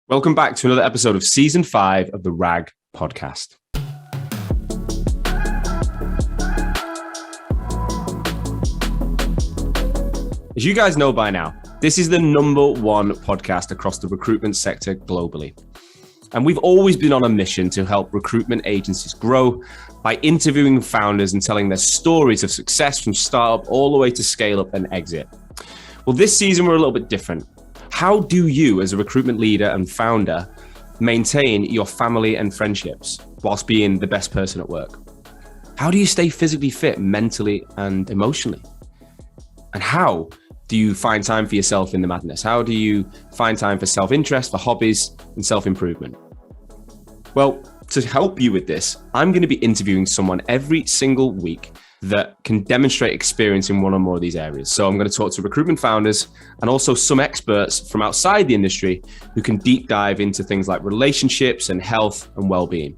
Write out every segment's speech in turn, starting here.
Welcome back to another episode of Season 5 of the RAG podcast. As you guys know by now, this is the number one podcast across the recruitment sector globally. And we've always been on a mission to help recruitment agencies grow by interviewing founders and telling their stories of success from startup all the way to scale up and exit. Well, this season we're a little bit different. How do you, as a recruitment leader and founder, maintain your family and friendships whilst being the best person at work? How do you stay physically fit mentally and emotionally? And how do you find time for yourself in the madness? How do you find time for self-interest, for hobbies, and self-improvement? Well, to help you with this, I'm going to be interviewing someone every single week that can demonstrate experience in one or more of these areas. So I'm going to talk to recruitment founders and also some experts from outside the industry who can deep dive into things like relationships and health and well-being.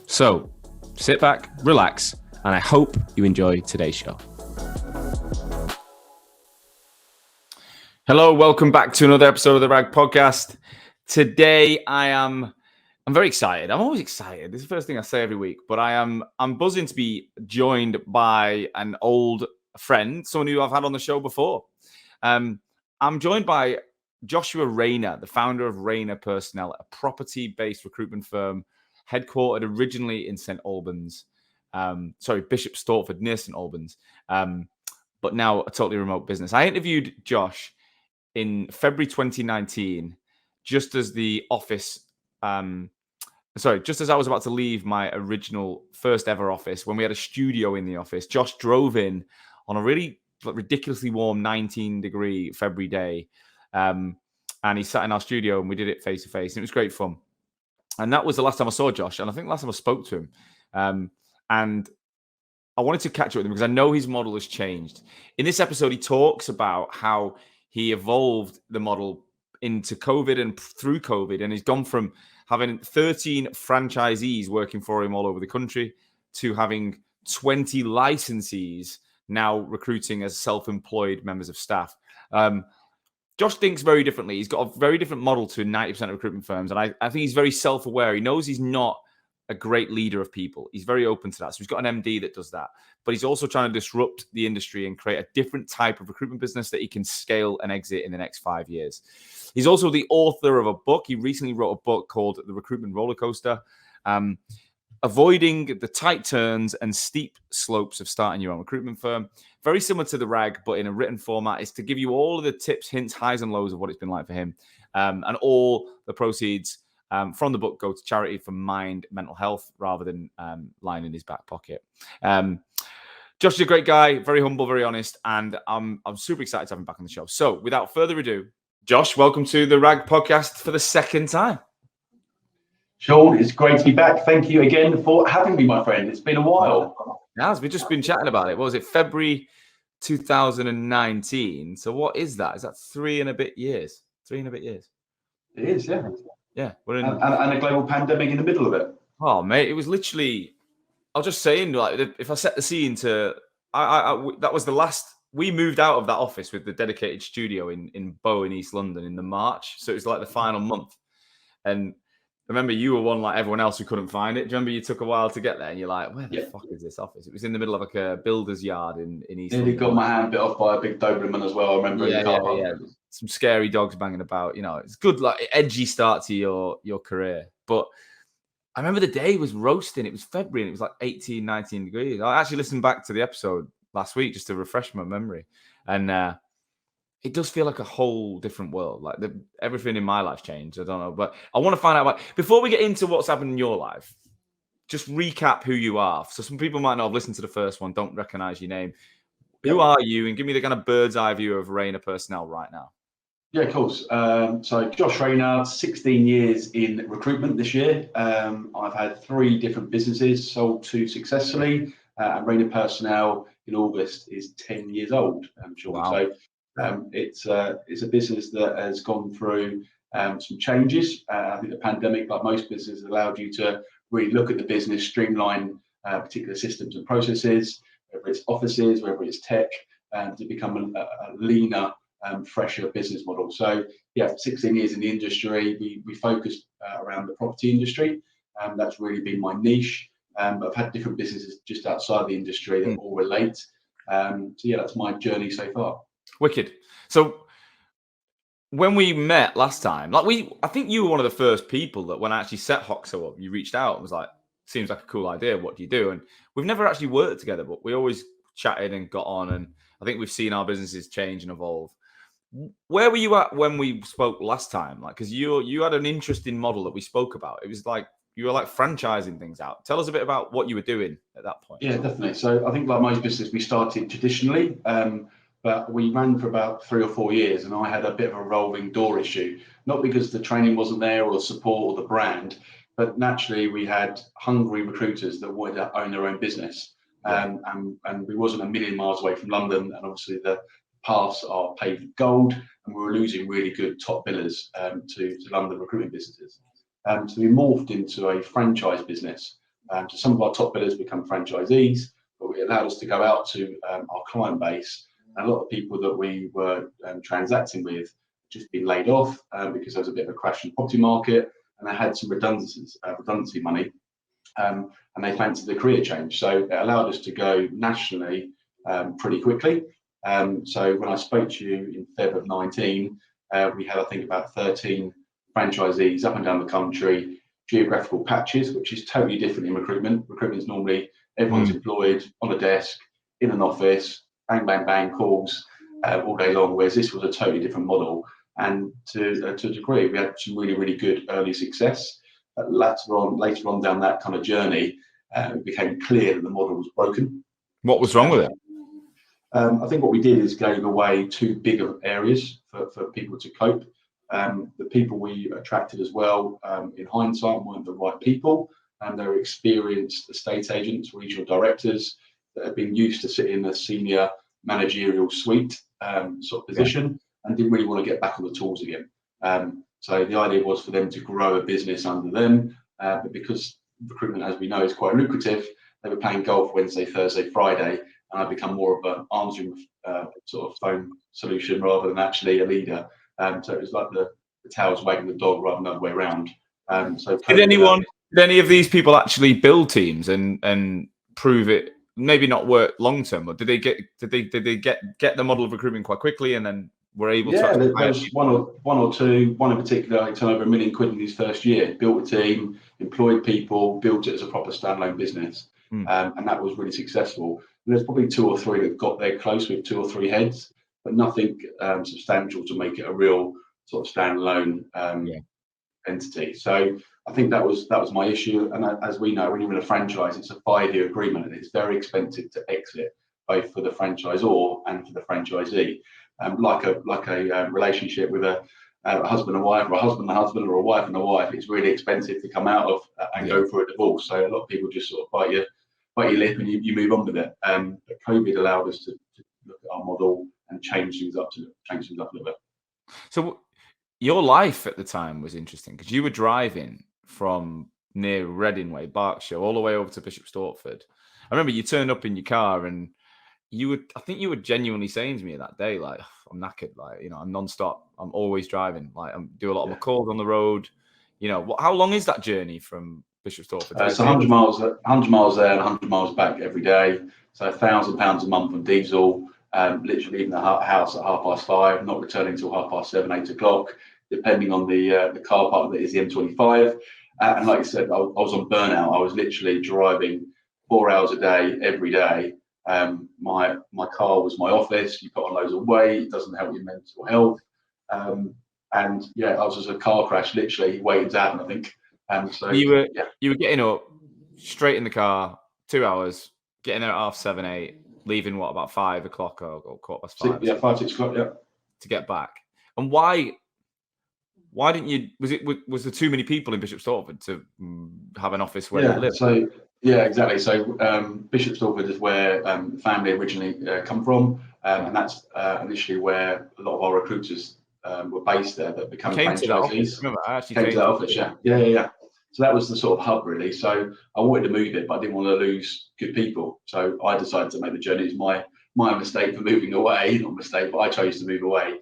So sit back, relax, and I hope you enjoy today's show. Hello, welcome back to another episode of the RAG podcast. Today I'm very excited. I'm always excited. This is the first thing I say every week, but I'm buzzing to be joined by an old friend, someone who I've had on the show before. I'm joined by Joshua Rayner, the founder of Rayner Personnel, a property-based recruitment firm headquartered originally in St. Albans. Bishop Stortford near St. Albans, but now a totally remote business. I interviewed Josh in February 2019, just as the office... just as I was about to leave my original first ever office, when we had a studio in the office, Josh drove in on a really ridiculously warm 19-degree February day. And he sat in our studio and we did it face to face. And it was great fun. And that was the last time I saw Josh. And I think the last time I spoke to him. And I wanted to catch up with him because I know his model has changed. In this episode, he talks about how he evolved the model into COVID and through COVID. And he's gone from having 13 franchisees working for him all over the country to having 20 licensees now recruiting as self-employed members of staff. Josh thinks very differently. He's got a very different model to 90% of recruitment firms. And I think he's very self-aware. He knows he's not a great leader of people. He's very open to that. So he's got an MD that does that. But he's also trying to disrupt the industry and create a different type of recruitment business that he can scale and exit in the next 5 years. He's also the author of a book. He recently wrote a book called The Recruitment Roller Coaster, avoiding the tight turns and steep slopes of starting your own recruitment firm. Very similar to the RAG, but in a written format. Is to give you all of the tips, hints, highs and lows of what it's been like for him. And all the proceeds from the book go to charity for mind, mental health, rather than lying in his back pocket. Josh is a great guy, very humble, very honest, and I'm super excited to have him back on the show. So without further ado, Josh, welcome to the RAG podcast for the second time. Sean, it's great to be back. Thank you again for having me, my friend. It's been a while. Yeah, we've just been chatting about it. What was it, February 2019? So what is that? Is that 3 and a bit years? 3 and a bit years. It is, yeah. Yeah. And a global pandemic in the middle of it. Oh, mate, it was literally... I was just saying, like, if I set the scene to... that was the last... We moved out of that office with the dedicated studio in Bow in East London in the March. So it was like the final month. And I remember you were one like everyone else who couldn't find it. Do you remember you took a while to get there? And you're like, where the fuck is this office? It was in the middle of like a builder's yard in East London. Got my hand bit off by a big Doberman as well. I remember in the car park. Yeah. Some scary dogs banging about. You know, it's good, like edgy start to your career. But I remember the day was roasting. It was February and it was like 18, 19 degrees. I actually listened back to the episode last week just to refresh my memory. And it does feel like a whole different world. Like everything in my life changed. I don't know. But I want to find out, before we get into what's happened in your life, just recap who you are. So some people might not have listened to the first one, don't recognize your name. Who are you? And give me the kind of bird's eye view of Rayner Personnel right now. Yeah, of course. So Josh Rayner, 16 years in recruitment this year. I've had 3 different businesses, sold 2 successfully. And Rayner Personnel in August is 10 years old. Sean. Wow. So it's a business that has gone through some changes. I think the pandemic, like most businesses, allowed you to really look at the business, streamline particular systems and processes, whether it's offices, whether it's tech, to become a leaner fresher business model. So yeah, 16 years in the industry, we focused around the property industry. That's really been my niche. I've had different businesses just outside the industry that all relate. So yeah, that's my journey so far. Wicked. So when we met last time, I think you were one of the first people that when I actually set Hoxo up, you reached out and was like, seems like a cool idea. What do you do? And we've never actually worked together, but we always chatted and got on. And I think we've seen our businesses change and evolve. Where were you at when we spoke last time? Like, because you had an interesting model that we spoke about. It was like you were like franchising things out. Tell us a bit about what you were doing at that point. Yeah, definitely. So I think like most businesses, we started traditionally, but we ran for about 3 or 4 years, and I had a bit of a rolling door issue, not because the training wasn't there or the support or the brand, but naturally we had hungry recruiters that wanted to own their own business. And we wasn't a million miles away from London, and obviously the paths are paved with gold, and we were losing really good top billers to London recruitment businesses. So we morphed into a franchise business. So some of our top billers become franchisees, but it allowed us to go out to our client base. And a lot of people that we were transacting with just been laid off because there was a bit of a crash in the property market, and they had some redundancy money, and they fancied the career change. So it allowed us to go nationally pretty quickly. So when I spoke to you in Feb of 19, we had, I think, about 13 franchisees up and down the country, geographical patches, which is totally different in recruitment. Recruitment is normally everyone's employed on a desk, in an office, bang, bang, bang, calls all day long, whereas this was a totally different model. And to a degree, we had some really, really good early success. But later on down that kind of journey, it became clear that the model was broken. What was wrong with it? I think what we did is gave away too big of areas for people to cope. The people we attracted as well, in hindsight, weren't the right people, and they were experienced estate agents, regional directors that had been used to sit in a senior managerial suite sort of position and didn't really want to get back on the tools again. So the idea was for them to grow a business under them, but because recruitment, as we know, is quite lucrative, they were playing golf Wednesday, Thursday, Friday, and I'd become more of an answering sort of phone solution rather than actually a leader. So it was like the tail's wagging the dog rather than the other way around. So did any of these people actually build teams and prove it? Maybe not work long term, but did they get the model of recruitment quite quickly and then were able to? Yeah, there was one or two. One in particular, I turned over £1 million in his first year. Built a team, employed people, built it as a proper standalone business, and that was really successful. And there's probably 2 or 3 that got there close with 2 or 3 heads, but nothing substantial to make it a real sort of standalone entity. So I think that was my issue. And as we know, when you're in a franchise, it's a 5-year agreement, and it's very expensive to exit, both for the franchisor and for the franchisee. Like a relationship with a husband and wife, or a husband and a husband, or a wife and a wife, it's really expensive to come out of and go for a divorce. So a lot of people just sort of bite your lip and you move on with it. But COVID allowed us to look at our model and change things up a little bit. So your life at the time was interesting because you were driving from near Reading Way, Berkshire, all the way over to Bishop Stortford. I remember you turned up in your car and I think you were genuinely saying to me that day, like, I'm knackered, like, you know, I'm non-stop, I'm always driving, like, I do a lot of my calls on the road. You know, how long is that journey from Bishop Stortford? It's 100 miles there and 100 miles back every day. So £1,000 a month on diesel. Literally leaving the house at 5:30, not returning until 7:30, 8 o'clock, depending on the car park that is the M25. And like I said, I was on burnout. I was literally driving 4 hours a day, every day. My car was my office. You put on loads of weight. It doesn't help your mental health. And yeah, I was just a car crash, literally waiting to happen, I think. So you were getting up straight in the car, 2 hours, getting there at 7:30, 8, leaving about 5 o'clock or 5:15. Yeah, 5, 6 o'clock. Yeah, to get back. And why didn't you? Was there too many people in Bishop Stortford to have an office where you live? So yeah, exactly. So Bishop Stortford is where the family originally come from, and that's initially where a lot of our recruiters were based there that become franchisees. Remember, I actually came to that office. Yeah. So that was the sort of hub, really. So I wanted to move it, but I didn't want to lose good people. So I decided to make the journey. It's my mistake for moving away, not a mistake, but I chose to move away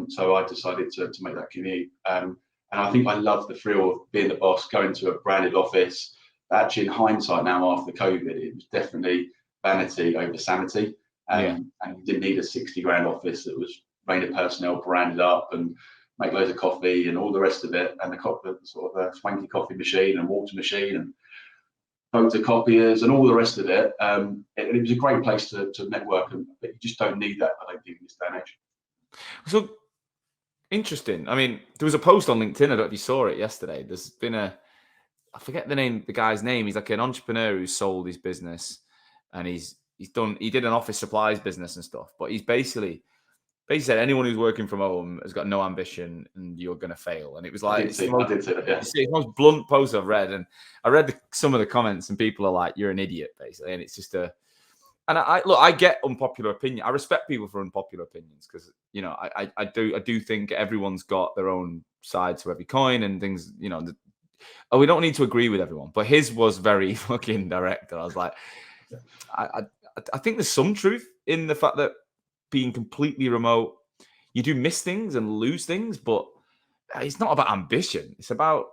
So I decided to make that commute. And I think I love the thrill of being the boss, going to a branded office. Actually, in hindsight now, after COVID, it was definitely vanity over sanity. And you didn't need a 60 grand office that was Rayner personnel branded up and make loads of coffee and all the rest of it, and the sort of swanky coffee machine and water machine and photocopiers and all the rest of it. It was a great place to network, but you just don't need that, I don't think, in this day and age. So interesting. I mean, there was a post on LinkedIn. I don't know if you saw it yesterday. There's been I forget the guy's name. He's like an entrepreneur who sold his business, and he did an office supplies business and stuff. But he's basically said anyone who's working from home has got no ambition and you're going to fail. And it was like, I did see that, yeah. It's the most blunt post I've read. And I read some of the comments and people are like, you're an idiot, basically. And it's just and I get unpopular opinion. I respect people for unpopular opinions because, you know, I do think everyone's got their own side to every coin and things, you know, we don't need to agree with everyone, but his was very fucking direct. And I was like, I think there's some truth in the fact that being completely remote, you do miss things and lose things, but it's not about ambition. It's about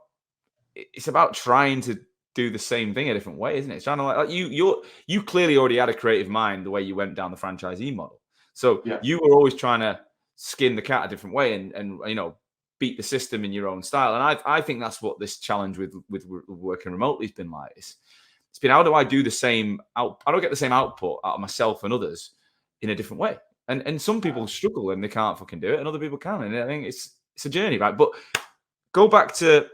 trying to do the same thing a different way, isn't it? It's trying to like you clearly already had a creative mind the way you went down the franchisee model. So you were always trying to skin the cat a different way and you know, beat the system in your own style. And I think that's what this challenge with working remotely has been like. It's been, how do I do the same I don't get the same output out of myself and others in a different way. And some people struggle and they can't fucking do it, and other people can. And I think it's a journey, right? But go back to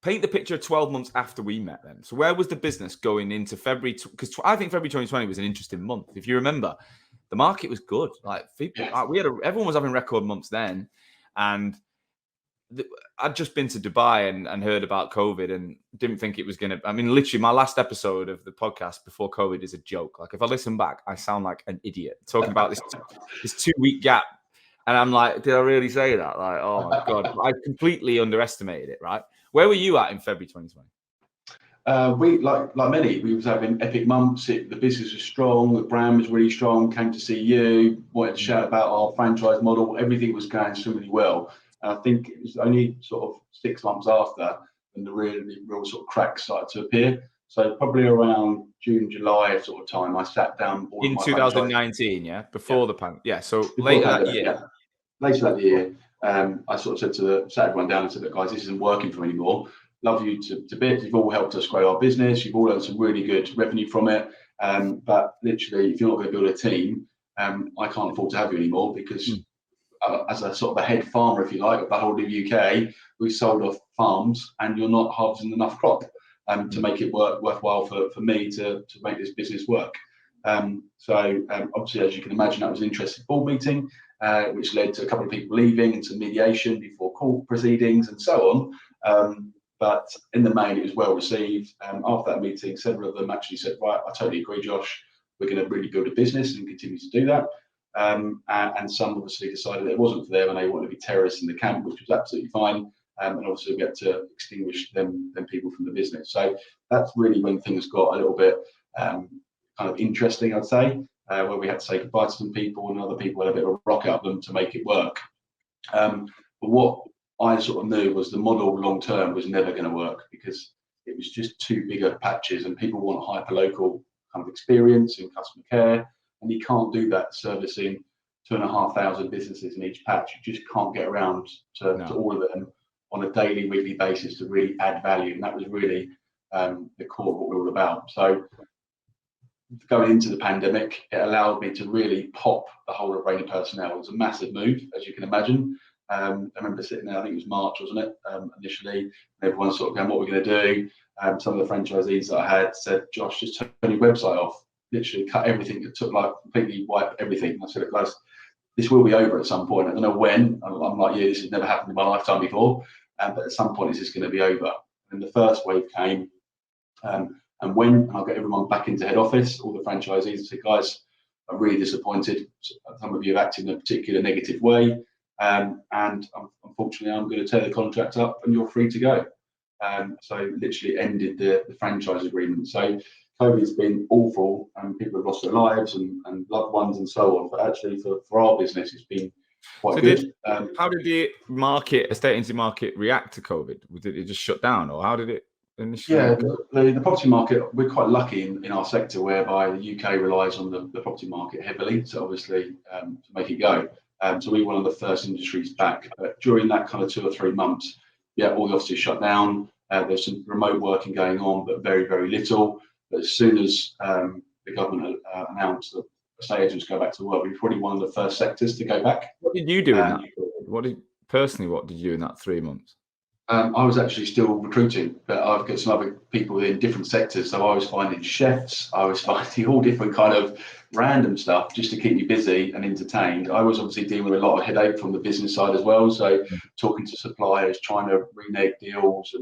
paint the picture 12 months after we met then. So where was the business going into February? Because I think February 2020 was an interesting month. If you remember, the market was good. Like people, everyone was having record months then. And I'd just been to Dubai and heard about COVID and didn't think it was going to. I mean, literally, my last episode of the podcast before COVID is a joke. Like, if I listen back, I sound like an idiot talking about this 2-week gap. And I'm like, did I really say that? Like, oh my God, I completely underestimated it, right? Where were you at in February 2020? We, like many, we was having epic months. The business was strong, the brand was really strong, came to see you, wanted to shout about our franchise model. Everything was going swimmingly well. And I think it was only sort of 6 months after when the real sort of cracks started to appear. So probably around June, July sort of time, I sat down. In 2019, before the pandemic. Yeah, so later that year. Yeah. Later that year, I sort of sat everyone down and said, look, guys, this isn't working for me anymore. Love you to bits. You've all helped us grow our business. You've all earned some really good revenue from it. But literally, if you're not going to build a team, I can't afford to have you anymore because as a sort of a head farmer, if you like, of the whole of the UK, we sold off farms and you're not harvesting enough crop to make it worthwhile for me to make this business work. So obviously, as you can imagine, that was an interesting board meeting, which led to a couple of people leaving and some mediation before court proceedings and so on. But in the main, it was well received. After that meeting, several of them actually said, right, I totally agree, Josh. We're going to really build a business and continue to do that. And some obviously decided it wasn't for them and they wanted to be terrorists in the camp, which was absolutely fine. And obviously we had to extinguish them people from the business. So that's really when things got a little bit kind of interesting, I'd say, where we had to say goodbye to some people and other people had a bit of a rock out of them to make it work. But what I sort of knew was the model long term was never going to work because it was just too big of patches and people want hyper local kind of experience in customer care. And you can't do that servicing 2,500 businesses in each patch. You just can't get around to all of them on a daily, weekly basis to really add value. And that was really the core of what we were all about. So going into the pandemic, it allowed me to really pop the whole of Rayner personnel. It was a massive move, as you can imagine. I remember sitting there, I think it was March, wasn't it, initially, and everyone sort of going, what are we going to do? Some of the franchisees that I had said, Josh, just turn your website off. Literally cut everything. It took like completely wiped everything. And I said, guys, this will be over at some point. I don't know when. I'm like, yeah, this has never happened in my lifetime before. But at some point, it's just going to be over. And the first wave came. And I'll get everyone back into head office, all the franchisees said, guys, I'm really disappointed. Some of you have acted in a particular negative way. And unfortunately, I'm going to tear the contract up and you're free to go. So literally ended the franchise agreement. So COVID's been awful and people have lost their lives and loved ones and so on. But actually for our business, it's been quite So good. how did the estate agency market react to COVID? Did it just shut down, or how did it initially Yeah, go? the property market, we're quite lucky in our sector whereby the UK relies on the property market heavily, so obviously to make it go. So we were one of the first industries back. But during that kind of 2 or 3 months, yeah, all the offices shut down. There's some remote working going on, but very, very little. But as soon as the government announced that estate agents go back to work, we were probably one of the first sectors to go back. What did you do in that? What did you do in that 3 months? I was actually still recruiting, but I've got some other people in different sectors. So I was finding chefs, I was finding all different kind of random stuff just to keep me busy and entertained. I was obviously dealing with a lot of headache from the business side as well. So talking to suppliers, trying to renege deals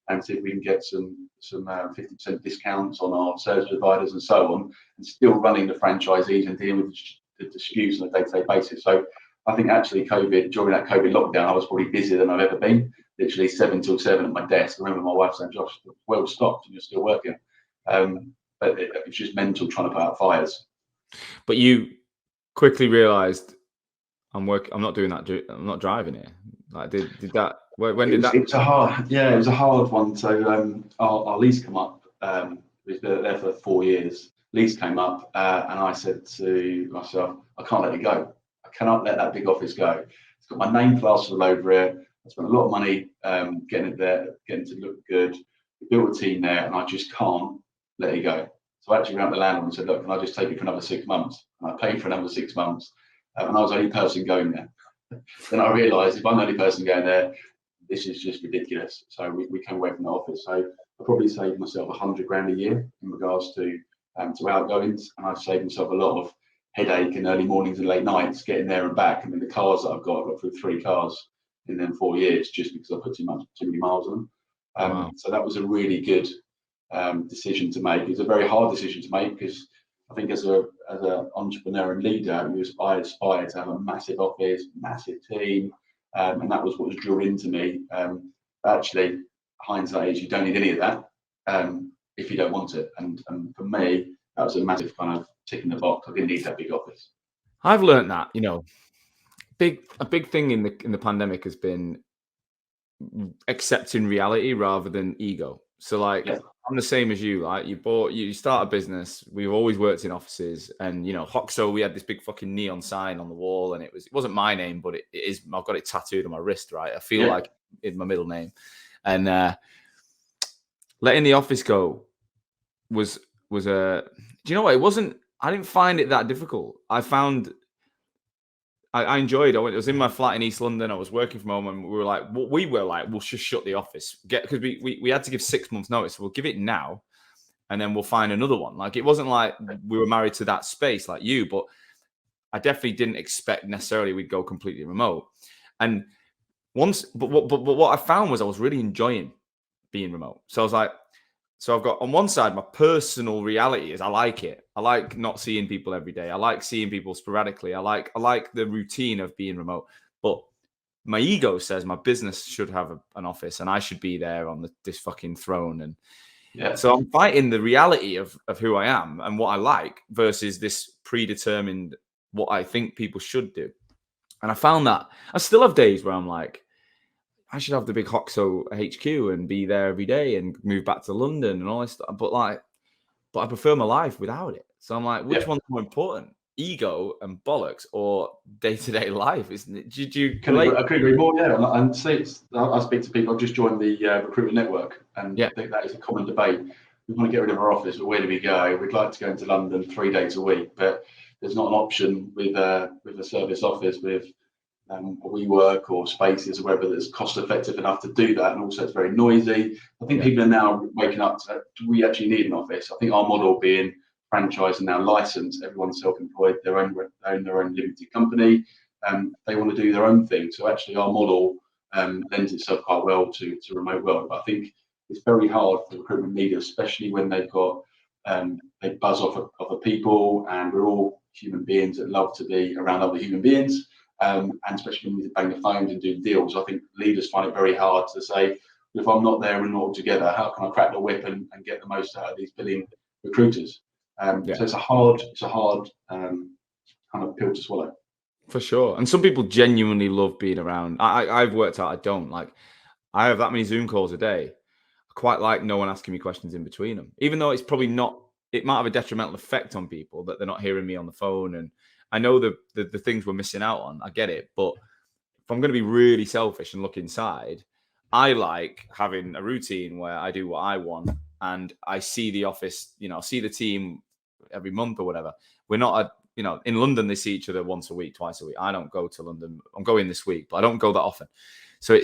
and see if we can get some 50% discounts on our service providers and so on, and still running the franchisees and dealing with the disputes on a day-to-day basis. So I think actually during that COVID lockdown, I was probably busier than I've ever been. Literally 7 till 7 at my desk. I remember my wife saying, "Josh, the world stopped and you're still working." But it's just mental trying to put out fires. But you quickly realised I'm not doing that. I'm not driving here. Like, did that? When did that? It was a hard one. So our lease come up. We've been there for 4 years. Lease came up, and I said to myself, "I can't let it go. I cannot let that big office go. It's got my name plastered all over it. I spent a lot of money getting it there, getting it to look good. We built a team there, and I just can't let it go." So I actually went to the landlord and said, "Look, can I just take it for another 6 months?" And I paid for another 6 months, and I was the only person going there. Then I realised if I'm the only person going there, this is just ridiculous. So we came away from the office. So I probably saved myself 100 grand a year in regards to outgoings, and I've saved myself a lot of headache and early mornings and late nights getting there and back. I mean, the cars that I've got through 3 cars in them 4 years just because I put too many miles on them. Wow. So that was a really good decision to make. It's a very hard decision to make because I think as an entrepreneur and leader, I aspire to have a massive office, massive team, and that was what was drilled into me. Actually, hindsight is you don't need any of that if you don't want it. And for me, that was a massive kind of tick in the box. I didn't need that big office. I've learned that, a big thing in the pandemic has been accepting reality rather than ego. So I'm the same as you. Like you start a business. We've always worked in offices, and Hoxo, we had this big fucking neon sign on the wall, and it wasn't my name, but it is. I've got it tattooed on my wrist. Right, I feel like it's my middle name, and letting the office go was a. Do you know what? It wasn't. I didn't find it that difficult. I enjoyed it. I was in my flat in East London. I was working from home, and we were like, we'll just shut the office. Because we had to give 6 months notice. So we'll give it now, and then we'll find another one. Like, it wasn't like we were married to that space like you, but I definitely didn't expect necessarily we'd go completely remote. And but what I found was I was really enjoying being remote. So I was like, so I've got on one side, my personal reality is I like it. I like not seeing people every day. I like seeing people sporadically. I like the routine of being remote. But my ego says my business should have an office and I should be there on this fucking throne. And so I'm fighting the reality of who I am and what I like versus this predetermined what I think people should do. And I found that I still have days where I'm like, I should have the big Hoxo HQ and be there every day and move back to London and all this stuff. But I prefer my life without it. So I'm like, which one's more important? Ego and bollocks or day-to-day life? Isn't it? I could agree more, yeah. And see, I speak to people. I've just joined the recruitment network, and I think that is a common debate. We want to get rid of our office, but where do we go? We'd like to go into London 3 days a week, but there's not an option with a service office with WeWork or Spaces or wherever that's cost effective enough to do that, and also it's very noisy. I think people are now waking up to, do we actually need an office? I think our model being franchise and now licensed, everyone's self-employed, they own their own limited company, they want to do their own thing. So actually our model lends itself quite well to remote work. But I think it's very hard for recruitment leaders, especially when they've got they buzz off other people, and we're all human beings that love to be around other human beings. And especially when you bang the phones and do deals, I think leaders find it very hard to say, if I'm not there and not together, how can I crack the whip and get the most out of these billing recruiters? So it's a hard kind of pill to swallow. For sure. And some people genuinely love being around. I've worked out I don't. Like, I have that many Zoom calls a day. I quite like no one asking me questions in between them, even though it's probably not, it might have a detrimental effect on people that they're not hearing me on the phone. And I know the things we're missing out on. I get it. But if I'm going to be really selfish and look inside, I like having a routine where I do what I want and I see the office, see the team every month or whatever. We're not in London, they see each other once a week, twice a week. I don't go to London. I'm going this week, but I don't go that often. So I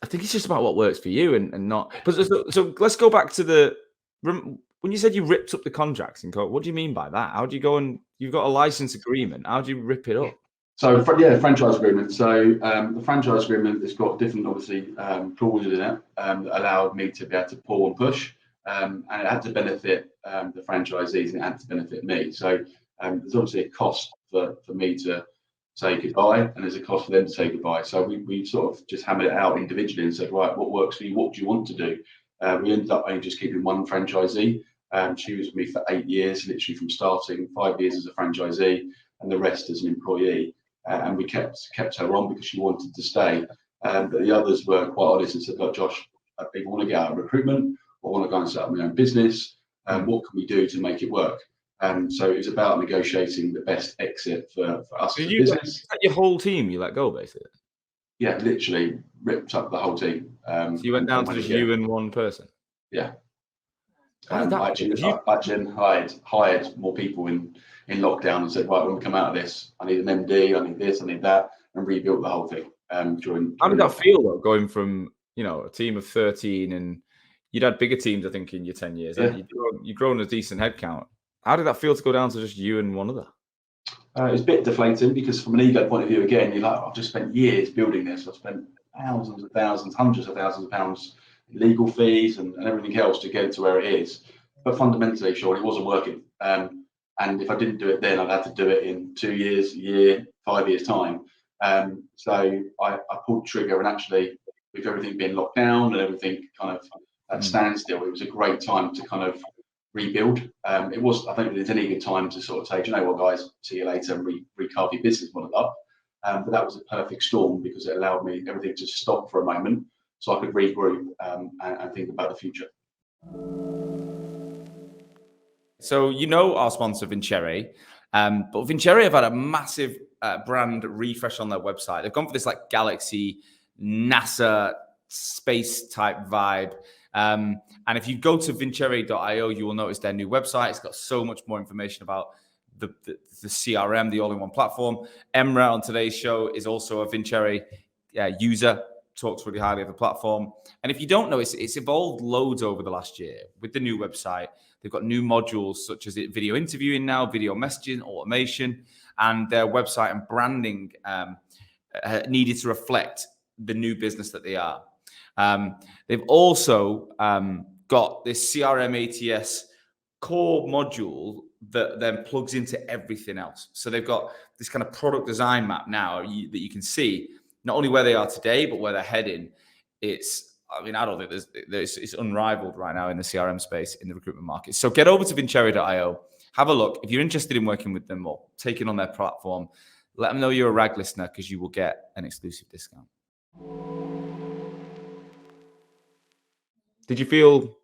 think it's just about what works for you and not. But so let's go back to when you said you ripped up the contracts in court. What do you mean by that? How do you go and you've got a license agreement? How do you rip it up? So franchise agreement. So the franchise agreement has got different, obviously, clauses in it that allowed me to be able to pull and push, and it had to benefit the franchisees and it had to benefit me. So there's obviously a cost for me to say goodbye, and there's a cost for them to say goodbye. So we sort of just hammered it out individually and said, right, what works for you? What do you want to do? We ended up only just keeping one franchisee. She was with me for 8 years, literally from starting, 5 years as a franchisee, and the rest as an employee. And we kept her on because she wanted to stay. But the others were quite honest and said, look, Josh, I want to get out of recruitment. I want to go and set up my own business. What can we do to make it work? So it was about negotiating the best exit for us as a business. Your whole team, you let go, basically? Yeah, literally ripped up the whole team. So you went down to just you and one person? Yeah. How did that I hired more people in lockdown and said, right, when we come out of this, I need an MD, I need this, I need that, and rebuilt the whole thing. During How did that feel, though, going from a team of 13 and you'd had bigger teams, I think, in your 10 years. Yeah. You've grown a decent headcount. How did that feel to go down to just you and one other? It was a bit deflating because from an ego point of view, again, you're like, I've just spent years building this. I've spent thousands of thousands, hundreds of thousands of pounds in legal fees and everything else to get it to where it is. But fundamentally, Sean, it wasn't working. And if I didn't do it then, I'd have to do it in 2 years, a year, 5 years' time. So I pulled the trigger, and actually, with everything being locked down and everything kind of at standstill, it was a great time to kind of rebuild. It was, I don't think there's any good time to sort of say, you know what, guys, see you later and recarve your business model up. But that was a perfect storm because it allowed me everything to stop for a moment so I could regroup and think about the future. So our sponsor, Vincere, but Vincere have had a massive brand refresh on their website. They've gone for this like Galaxy, NASA, space type vibe. And if you go to vincere.io, you will notice their new website. It's got so much more information about the CRM, the all-in-one platform. Emra on today's show is also a Vincere user, talks really highly of the platform. And if you don't know, it's evolved loads over the last year with the new website. They've got new modules such as video interviewing now, video messaging, automation, and their website and branding needed to reflect the new business that they are. They've also got this CRM ATS core module that then plugs into everything else. So they've got this kind of product design map now that you can see not only where they are today, but where they're heading. I don't think it's unrivaled right now in the CRM space in the recruitment market. So get over to vincere.io, have a look. If you're interested in working with them or taking on their platform, let them know you're a RAG listener because you will get an exclusive discount. Did you feel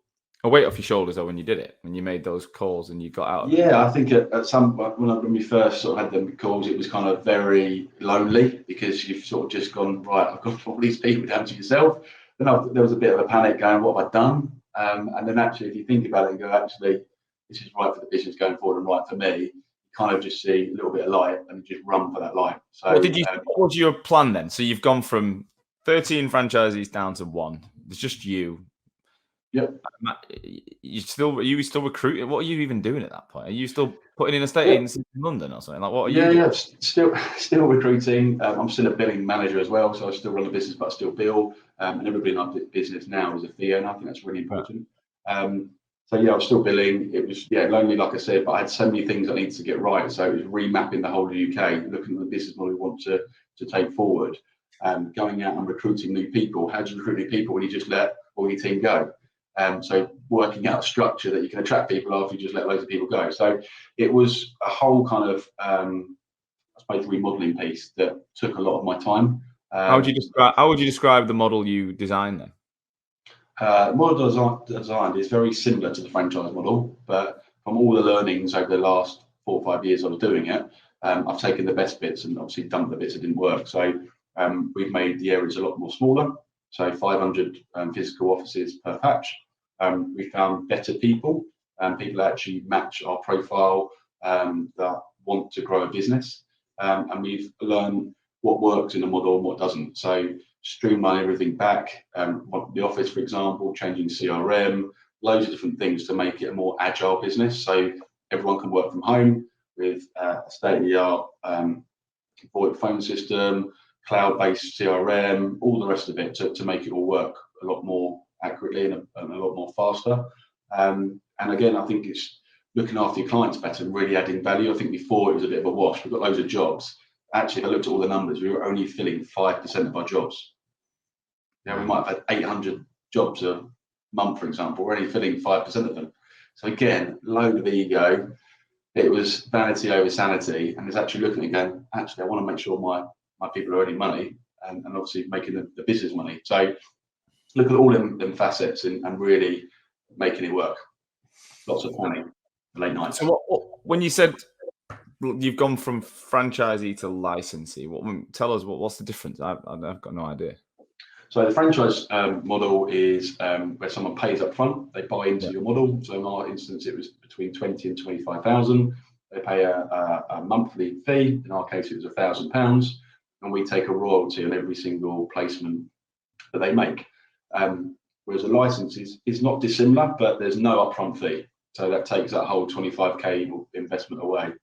a weight off your shoulders though when you did it, when you made those calls and you got out? Yeah, I think at some point when we first sort of had them calls, it was kind of very lonely because you've sort of just gone, right, I've got all these people down to yourself. Then there was a bit of a panic going, what have I done? And then actually, if you think about it and go, actually, this is right for the business going forward and right for me, you kind of just see a little bit of light and just run for that light. So what was your plan then? So you've gone from 13 franchisees down to one. It's just you. Yep. Are you still recruiting? What are you even doing at that point? Are you still putting in a estate agency in London or something? Like what are you doing? Still recruiting. I'm still a billing manager as well, so I still run the business, but I still bill. And everybody in our business now is a fee owner. I think that's really important. So I was still billing. It was lonely, like I said, but I had so many things I needed to get right. So it was remapping the whole of the UK, looking at the business model we want to take forward, going out and recruiting new people. How do you recruit new people when you just let all your team go? So working out a structure that you can attract people after you just let loads of people go. So it was a whole kind of both remodeling piece that took a lot of my time. How would you describe the model you designed then? Model design is very similar to the franchise model, but from all the learnings over the last 4 or 5 years I was doing it, I've taken the best bits and obviously dumped the bits that didn't work. So we've made the areas a lot more smaller, so 500 physical offices per patch. We found better people, people that actually match our profile, that want to grow a business, and we've learned what works in the model and what doesn't. So streamline everything back, the office, for example, changing CRM, loads of different things to make it a more agile business. So everyone can work from home with a state-of-the-art VoIP phone system, cloud-based CRM, all the rest of it to make it all work a lot more accurately and a lot more faster. And again, I think it's looking after your clients better and really adding value. I think before it was a bit of a wash. We've got loads of jobs. Actually, if I looked at all the numbers, we were only filling 5% of our jobs. Yeah, we might have had 800 jobs a month, for example. We're only filling 5% of them. So again, load of ego. It was vanity over sanity, and it's actually looking again. Actually, I want to make sure my people are earning money and obviously making the business money. So look at all them facets and really making it work. Lots of planning, late nights. So when you said you've gone from franchisee to licensee, tell us what's the difference? I've got no idea. So the franchise model is where someone pays up front, they buy into your model. So in our instance, it was between 20 and 25,000. They pay a monthly fee. In our case, it was £1,000, and we take a royalty on every single placement that they make. Whereas a license is not dissimilar, but there's no upfront fee. So that takes that whole 25k investment away.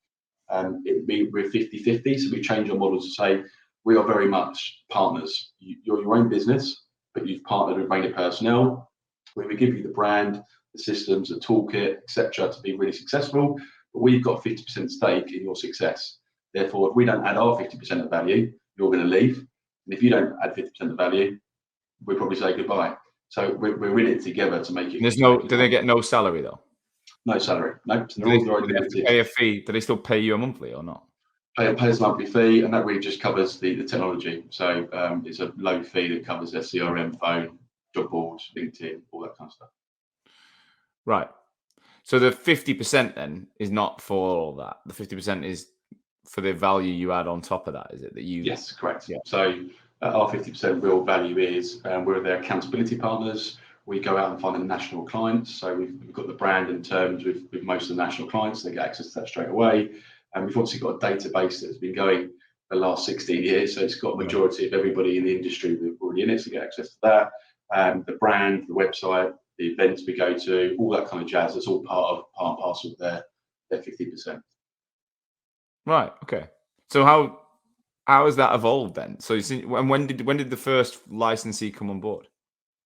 We're 50-50, so we change our model to say we are very much partners. You're your own business, but you've partnered with Rayner personnel, where we give you the brand, the systems, the toolkit, etc., to be really successful. But we've got 50% stake in your success. Therefore, if we don't add our 50% of value, you're going to leave. And if you don't add 50% of value, we'll probably say goodbye. So we're in it together to make it. Do they get no salary though? No salary. No. So do they have to pay a fee? Do they still pay you a monthly or not? Pay us a monthly fee, and that really just covers the technology. So it's a low fee that covers their CRM, phone, job boards, LinkedIn, all that kind of stuff. Right. So the 50% then is not for all that. The 50% is for the value you add on top of that, is it? Yes, correct. Yeah. So our 50% real value is we're their accountability partners. We go out and find the national clients. So we've got the brand in terms with most of the national clients. They get access to that straight away. And we've obviously got a database that's been going the last 16 years. So it's got a majority of everybody in the industry that's already in it to get access to that. The brand, the website, the events we go to, all that kind of jazz. That's all part and parcel of their 50%. Right. Okay. So how has that evolved then? So when did the first licensee come on board?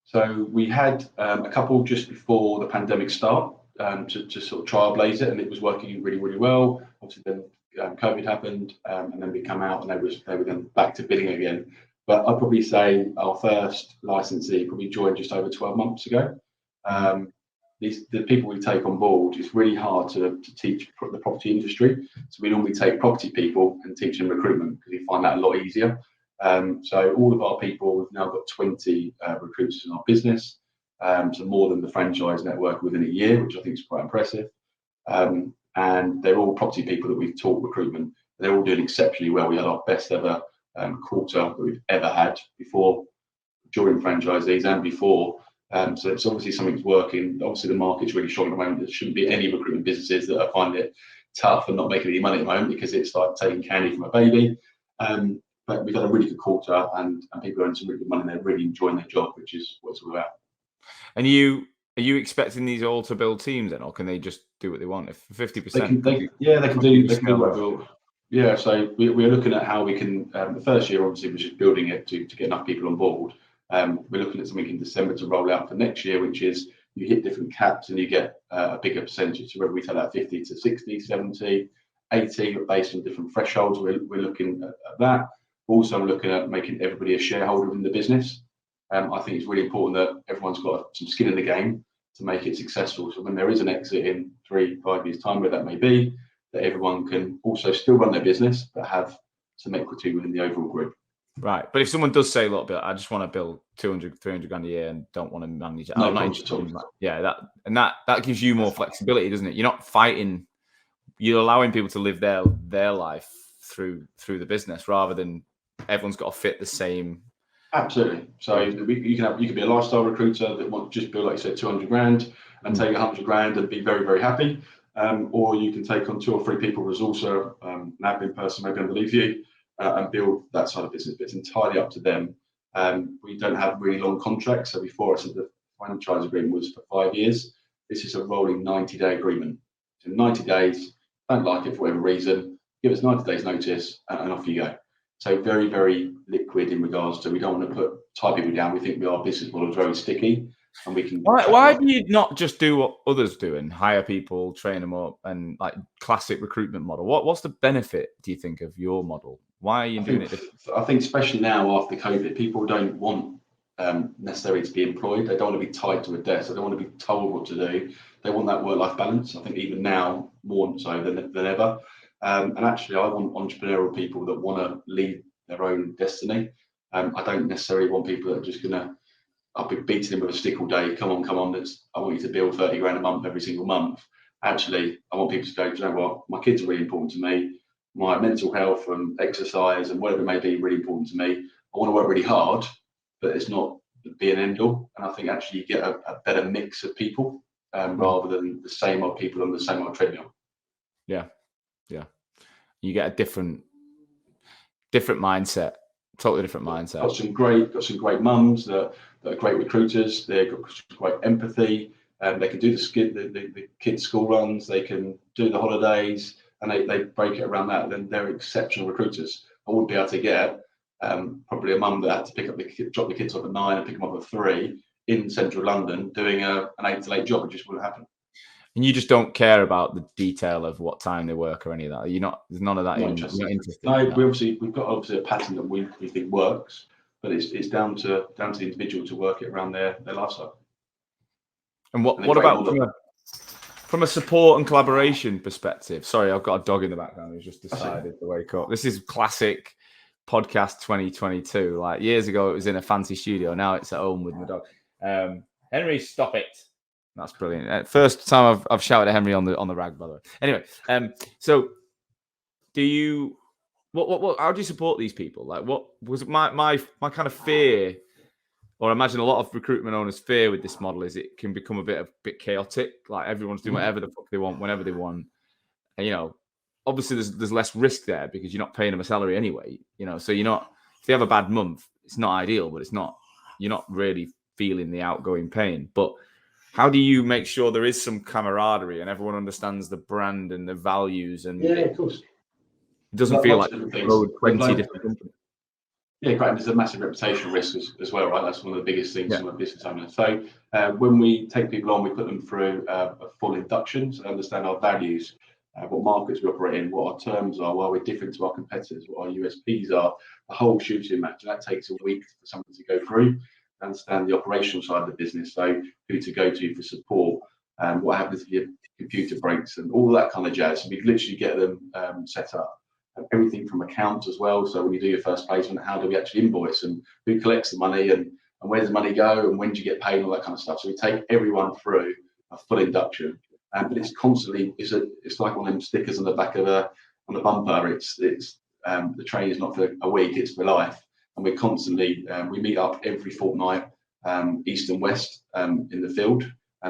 So we had a couple just before the pandemic start to sort of trailblaze it, and it was working really, really well. Obviously, then COVID happened, and then we come out, and they were then back to bidding again. But I'd probably say our first licensee probably joined just over 12 months ago. The people we take on board, it's really hard to teach the property industry. So we normally take property people and teach them recruitment because we find that a lot easier. So all of our people, we've now got 20 recruiters in our business, so more than the franchise network within a year, which I think is quite impressive. And they're all property people that we've taught recruitment. They're all doing exceptionally well. We had our best ever quarter that we've ever had before, during franchisees and before. So it's obviously something's working. Obviously, the market's really strong at the moment. There shouldn't be any recruitment businesses that are finding it tough and not making any money at the moment because it's like taking candy from a baby. But we've had a really good quarter, and people are earning some really good money, and they're really enjoying their job, which is what it's all about. And are you expecting these all to build teams then, or can they just do what they want? If 50%, they can do what. Yeah, so we're looking at how we can. The first year obviously was just building it to get enough people on board. We're looking at something in December to roll out for next year, which is you hit different caps and you get a bigger percentage. So whether we take that 50 to 60, 70, 80, based on different thresholds, we're looking at that. Also, I'm looking at making everybody a shareholder in the business. I think it's really important that everyone's got some skin in the game to make it successful. So when there is an exit in 3-5 years' time, where that may be, that everyone can also still run their business, but have some equity within the overall group. Right. But if someone does say, look, Bill, I just want to build 200, 300 grand a year and don't want to manage it. No I'm not problems at all. interested in that. Yeah, that gives you more flexibility, doesn't it? You're not fighting, you're allowing people to live their life through the business rather than everyone's got to fit the same. Absolutely. So you can be a lifestyle recruiter that wants to just build, like you said, 200 grand and take 100 grand and be very, very happy. Or you can take on 2 or 3 people, resourcer, an admin person maybe underneath you, and build that side of business. But it's entirely up to them. We don't have really long contracts. So before I said the franchise agreement was for 5 years. This is a rolling 90-day agreement. So 90 days, don't like it for whatever reason, give us 90 days notice and off you go. So very, very liquid in regards to, we don't want to tie people down. We think our business model is very sticky and we can. Why do you not just do what others do and hire people, train them up, and like classic recruitment model? What's the benefit, do you think, of your model? Why are you doing it differently? I think especially now after COVID, people don't want necessarily to be employed. They don't want to be tied to a desk. They don't want to be told what to do. They want that work-life balance. I think even now more so than ever. And actually, I want entrepreneurial people that want to lead their own destiny. I don't necessarily want people that are just I'll be beating them with a stick all day. Come on. I want you to build 30 grand a month every single month. Actually, I want people to go, you know what, my kids are really important to me. My mental health and exercise and whatever it may be really important to me. I want to work really hard, but it's not the be and end all. And I think actually you get a better mix of people rather than the same old people on the same old treadmill. Yeah. You get a different mindset, totally different mindset. Got some great mums that are great recruiters. They've got great empathy, and they can do the kids' school runs. They can do the holidays, and they break it around that. Then they're exceptional recruiters. I wouldn't be able to get probably a mum that had to drop the kids off at 9 and pick them up at 3 in central London doing an 8 to 8 job. It just wouldn't happen. And you just don't care about the detail of what time they work or any of that. There's none of that. You're not interested. No, we've got a pattern that we think works, but it's down to the individual to work it around their lifestyle. And what about from a support and collaboration perspective? Sorry, I've got a dog in the background who's just decided to wake up. This is classic podcast 2022. Like years ago, it was in a fancy studio. Now it's at home with my dog. Henry, stop it. That's brilliant. First time I've shouted at Henry on the rag, by the way. Anyway, so do you how do you support these people? Like, what was my kind of fear, or I imagine a lot of recruitment owners' fear with this model is it can become a bit chaotic. Like everyone's doing whatever the fuck they want, whenever they want. And, obviously there's less risk there because you're not paying them a salary anyway. So you're not, if they have a bad month, it's not ideal, but you're not really feeling the outgoing pain. But how do you make sure there is some camaraderie and everyone understands the brand and the values? And of course, it doesn't feel like 20 different companies. Yeah, great. There's a massive reputational risk as well, right? That's one of the biggest things from a business owner. So when we take people on, we put them through a full induction to understand our values, what markets we operate in, what our terms are, why we're different to our competitors, what our USPs are, the whole shooting match. And that takes a week for someone to go through, understand the operational side of the business, so who to go to for support, what happens if your computer breaks and all that kind of jazz. So we literally get them set up. Everything from accounts as well. So when you do your first placement, how do we actually invoice and who collects the money and where does the money go and when do you get paid and all that kind of stuff. So we take everyone through a full induction. But it's constantly, it's like one of them stickers on the back of on the bumper. It's the training is not for a week, it's for life. And we're constantly, we meet up every fortnight, east and west in the field.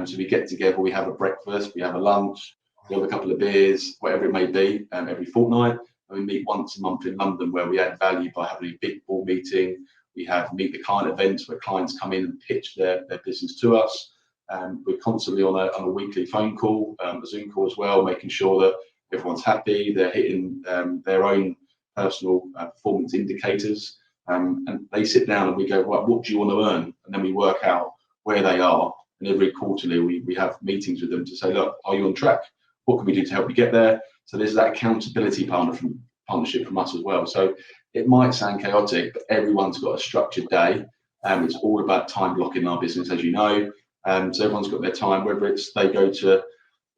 So we get together, we have a breakfast, we have a lunch, we have a couple of beers, whatever it may be, every fortnight. And we meet once a month in London where we add value by having a big board meeting. We have meet the client events where clients come in and pitch their business to us. We're constantly on a weekly phone call, a Zoom call as well, making sure that everyone's happy, they're hitting their own personal performance indicators. And they sit down and we go, right, what do you want to earn? And then we work out where they are. And every quarterly, we have meetings with them to say, look, are you on track? What can we do to help you get there? So there's that accountability partnership from us as well. So it might sound chaotic, but everyone's got a structured day. It's all about time blocking our business, as you know. So everyone's got their time, whether it's they go to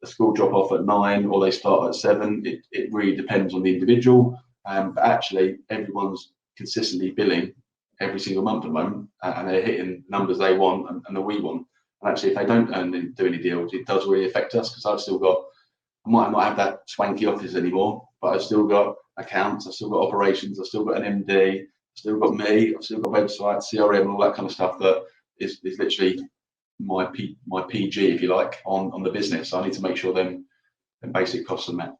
a school drop off at 9 or they start at 7. It really depends on the individual. But actually, everyone's consistently billing every single month at the moment, and they're hitting numbers they want and that we want. And actually, if they don't do any deals, it does really affect us, because I've still got, I might not have that swanky office anymore, but I've still got accounts, I've still got operations, I've still got an MD, I've still got me, I've still got website, CRM, and all that kind of stuff that is literally my PG, if you like, on the business. So I need to make sure them basic costs are met.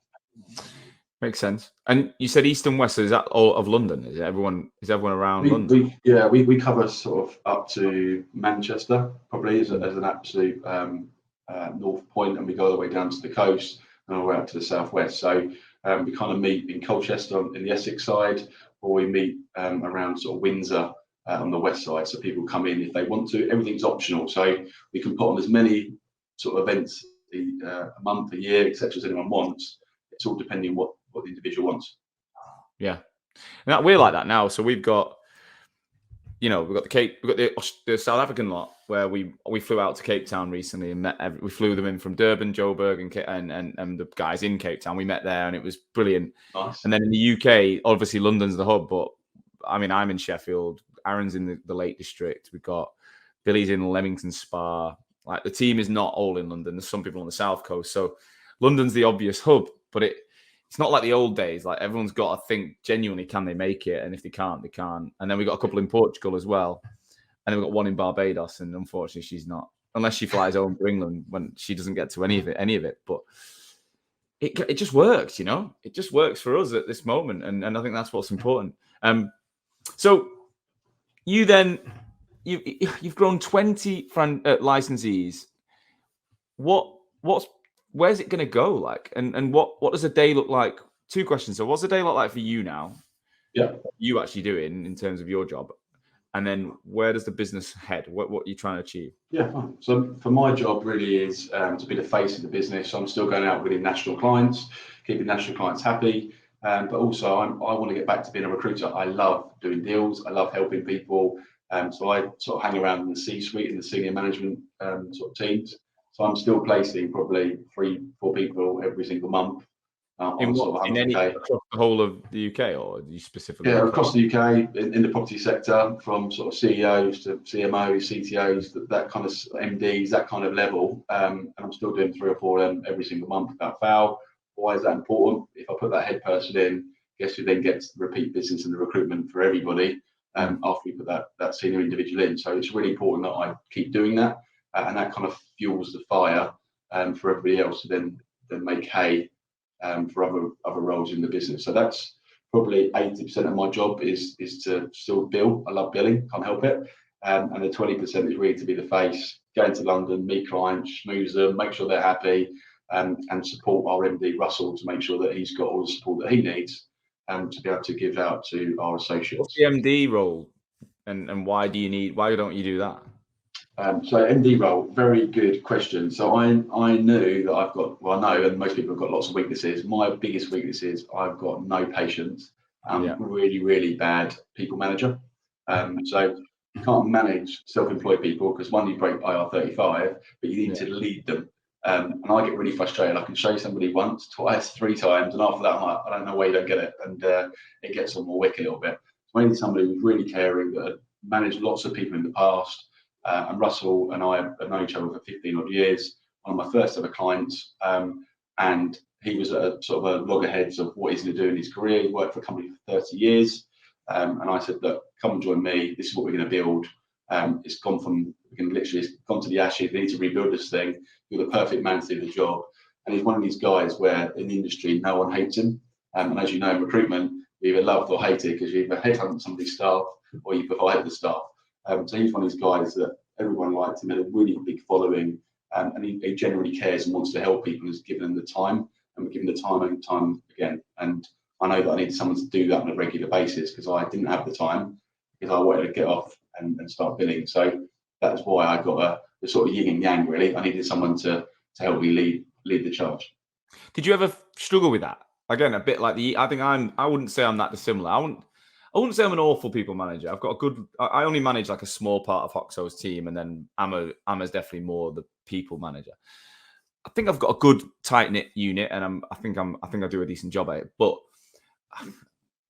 Makes sense. And you said east and west, so is that all of London? Is everyone around London? We cover sort of up to Manchester, probably as an absolute north point, and we go all the way down to the coast and all the way up to the southwest. So we kind of meet in Colchester in the Essex side, or we meet around sort of Windsor on the west side. So people come in if they want to. Everything's optional, so we can put on as many sort of events a month, a year, etc., as anyone wants. It's all depending what the individual wants. Yeah, and that, we're like that now. So we've got, we've got the South African lot where we flew out to Cape Town recently and met. We flew them in from Durban, Joburg, and the guys in Cape Town. We met there and it was brilliant. Nice. And then in the UK, obviously London's the hub, but I mean, I'm in Sheffield. Aaron's in the Lake District. We've got Billy's in Leamington Spa. Like, the team is not all in London. There's some people on the South Coast. So London's the obvious hub, but it's not like the old days. Like, everyone's got to think genuinely, can they make it? And if they can't, they can't. And then we've got a couple in Portugal as well. And then we've got one in Barbados. And unfortunately, she's not, unless she flies home to England, when she doesn't get to any of it. But it just works, It just works for us at this moment. And I think that's what's important. So you then, you've grown 20 licensees. Where's it going to go? Like, and what does a day look like? Two questions. So what's the day look like for you now? Yeah. What you actually doing in terms of your job? And then where does the business head? What are you trying to achieve? Yeah, fine. So for my job really is to be the face of the business. So I'm still going out winning national clients, keeping national clients happy. But also I want to get back to being a recruiter. I love doing deals. I love helping people. So I sort of hang around in the C-suite and the senior management sort of teams. So I'm still placing probably 3-4 people every single month. In any across the whole of the UK, or you specifically? Yeah, across the UK in the property sector, from sort of CEOs to CMOs, CTOs, that kind of MDs, that kind of level. And I'm still doing 3 or 4 of them every single month without fail. Why is that important? If I put that head person in, guess who then gets the repeat business and the recruitment for everybody after we put that senior individual in. So it's really important that I keep doing that, and that kind of fuels the fire for everybody else to then make hay for other roles in the business. So that's probably 80% of my job is to still bill. I love billing, can't help it. And the 20% is really to be the face, go into London, meet clients, schmooze them, make sure they're happy, and support our MD Russell to make sure that he's got all the support that he needs to be able to give out to our associates. What's the MD role, and why don't you do that? So MD role, very good question. So I knew that I know, and most people have got lots of weaknesses. My biggest weakness is I've got no patience. Really, really bad people manager. So you can't manage self-employed people because, one, you break IR35, but you need to lead them. And I get really frustrated. I can show somebody once, twice, 3 times, and after that, I'm like, I don't know why you don't get it. And it gets on my wick a little bit. So I need somebody who's really caring, that had managed lots of people in the past. And Russell and I have known each other for 15 odd years. One of my first ever clients, and he was a sort of a loggerheads of what he's going to do in his career. He worked for a company for 30 years, and I said, look, come and join me. This is what we're going to build. It's gone to the ashes. We need to rebuild this thing. You're the perfect man to do the job. And he's one of these guys where in the industry no one hates him. And as you know, in recruitment, you either love or hate it, because you either headhunt somebody's staff or you provide the staff. So he's one of these guys that everyone likes him, had a really big following, and he generally cares and wants to help people and has given them the time, and we're giving the time and time again. And I know that I needed someone to do that on a regular basis, because I didn't have the time, because I wanted to get off and start billing. So that's why I got the sort of yin and yang, really. I needed someone to help me lead the charge. Did you ever struggle with that? Again, a bit like I wouldn't say I'm that dissimilar. I wouldn't say I'm an awful people manager. I only manage like a small part of Hoxo's team, and then Emma's definitely more the people manager. I think I've got a good tight knit unit, and I think I do a decent job at it. But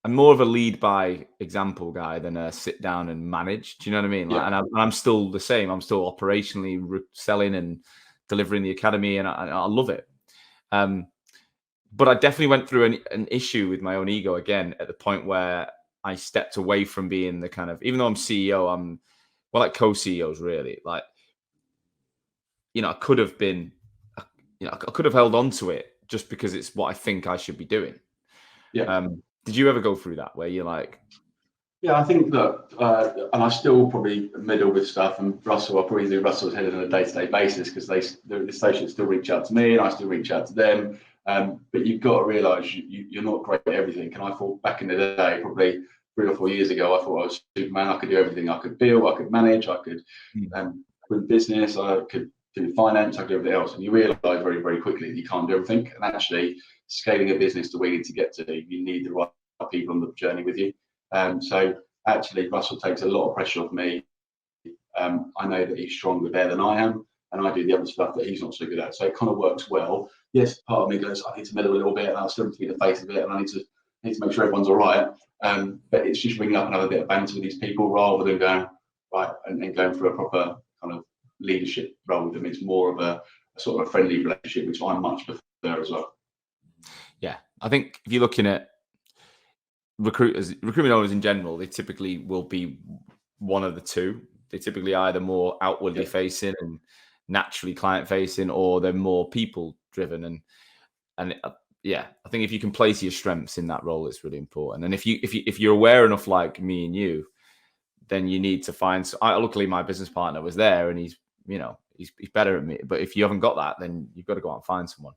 I'm more of a lead by example guy than a sit down and manage. Do you know what I mean? Like, Yeah. and I'm still the same. I'm still operationally selling and delivering the academy, and I love it. But I definitely went through an issue with my own ego again at the point where I stepped away from being the kind of, even though I'm CEO, I'm like co-CEOs really. Like, I could have been, I could have held on to it just because it's what I think I should be doing. Yeah. Did you ever go through that where you're like, Yeah, I think that, and I still probably middle with stuff, and Russell, I probably do Russell's head on a day-to-day basis because the stations still reach out to me and I still reach out to them. But you've got to realise you're not great at everything. And I thought back in the day, probably 3 or 4 years ago, I thought I was Superman. I could do everything. I could bill, I could manage, I could run business, I could do finance, I could do everything else. And you realise very, very quickly that you can't do everything. And actually, scaling a business to where you need to get to, you need the right people on the journey with you. So actually, Russell takes a lot of pressure off me. I know that he's stronger there than I am, and I do the other stuff that he's not so good at. So it kind of works well. Yes, part of me goes, I need to meddle a little bit, and I still need to be the face of it, and I need to make sure everyone's all right. But it's just ringing up and have a bit of banter with these people rather than going right and going for a proper kind of leadership role with them. It's more of a sort of a friendly relationship, which I much prefer as well. Yeah, I think if you're looking at recruitment owners in general, they typically will be one of the two. They typically either more outwardly facing and naturally client facing, or they're more people driven. And yeah, I think if you can place your strengths in that role, it's really important. And if you're aware enough, like me and you, then you need to find. Luckily, my business partner was there, and he's better at me. But if you haven't got that, then you've got to go out and find someone.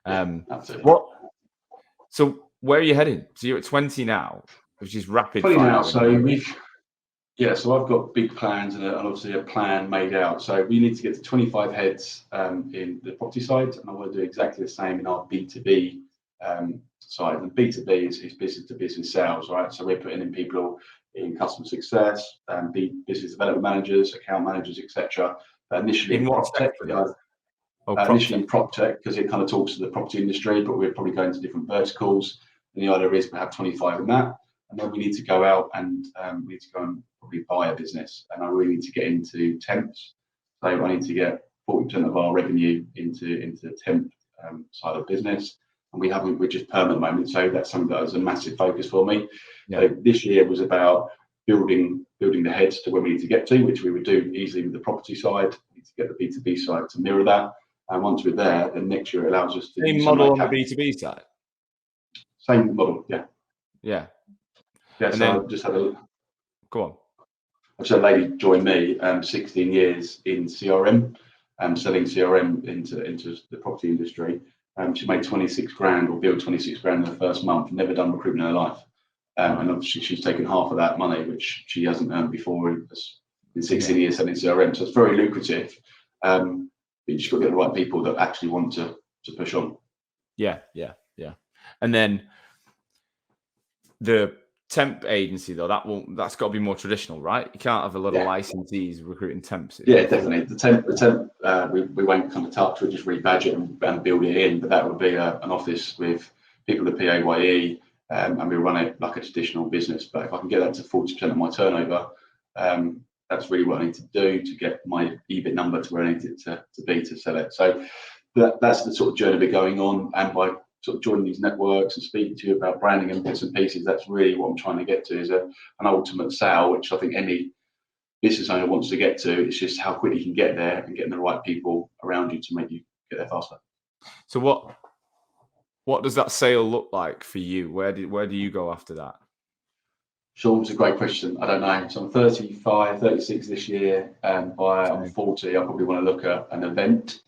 Absolutely. So where are you heading? So you're at 20 now, which is rapid 20 fire. now. So so I've got big plans and obviously a plan made out. So we need to get to 25 heads in the property side, and I want to do exactly the same in our B2B side. And B2B is business to business sales, right? So we're putting in people in customer success, business development managers, account managers, etc. Initially in what sector? Initially in prop tech, because it kind of talks to the property industry, but we're probably going to different verticals. And the idea is to have 25 in that. And then we need to go out and we need to go and probably buy a business. And I really need to get into temps. So I need to get 40% of our revenue into the temp side of business. And we're just perm at the moment. So that's something that was a massive focus for me. Yeah. So this year was about building the heads to where we need to get to, which we would do easily with the property side. We need to get the B2B side to mirror that. And once we're there, then next year it allows us to same model on the B2B side. Same model, yeah. Yeah. Yeah. And so then, I just had a lady join me, 16 years in CRM, selling CRM into the property industry. She made 26 grand or billed 26 grand in the first month, never done recruitment in her life. And obviously she's taken half of that money, which she hasn't earned before in 16 years selling CRM. So it's very lucrative. But you just got to get the right people that actually want to push on. Yeah. And then the temp agency, though, that's got to be more traditional, right? You can't have a lot of licensees recruiting temps. Yeah, definitely. The temp, we won't kind of touch. We'll just rebadge it and build it in. But that would be an office with people to PAYE, and we run it like a traditional business. But if I can get that to 40% of my turnover, that's really what I need to do to get my EBIT number to where I need it to be to sell it. So that's the sort of journey we're going on. And by sort of joining these networks and speaking to you about branding and bits and pieces, that's really what I'm trying to get to, is an ultimate sale, which I think any business owner wants to get to. It's just how quickly you can get there and getting the right people around you to make you get there faster. So what does that sale look like for you? Where do you go after that? Sean, it's a great question. I don't know. So I'm 35, 36 this year. By I'm 40, I probably want to look at an event.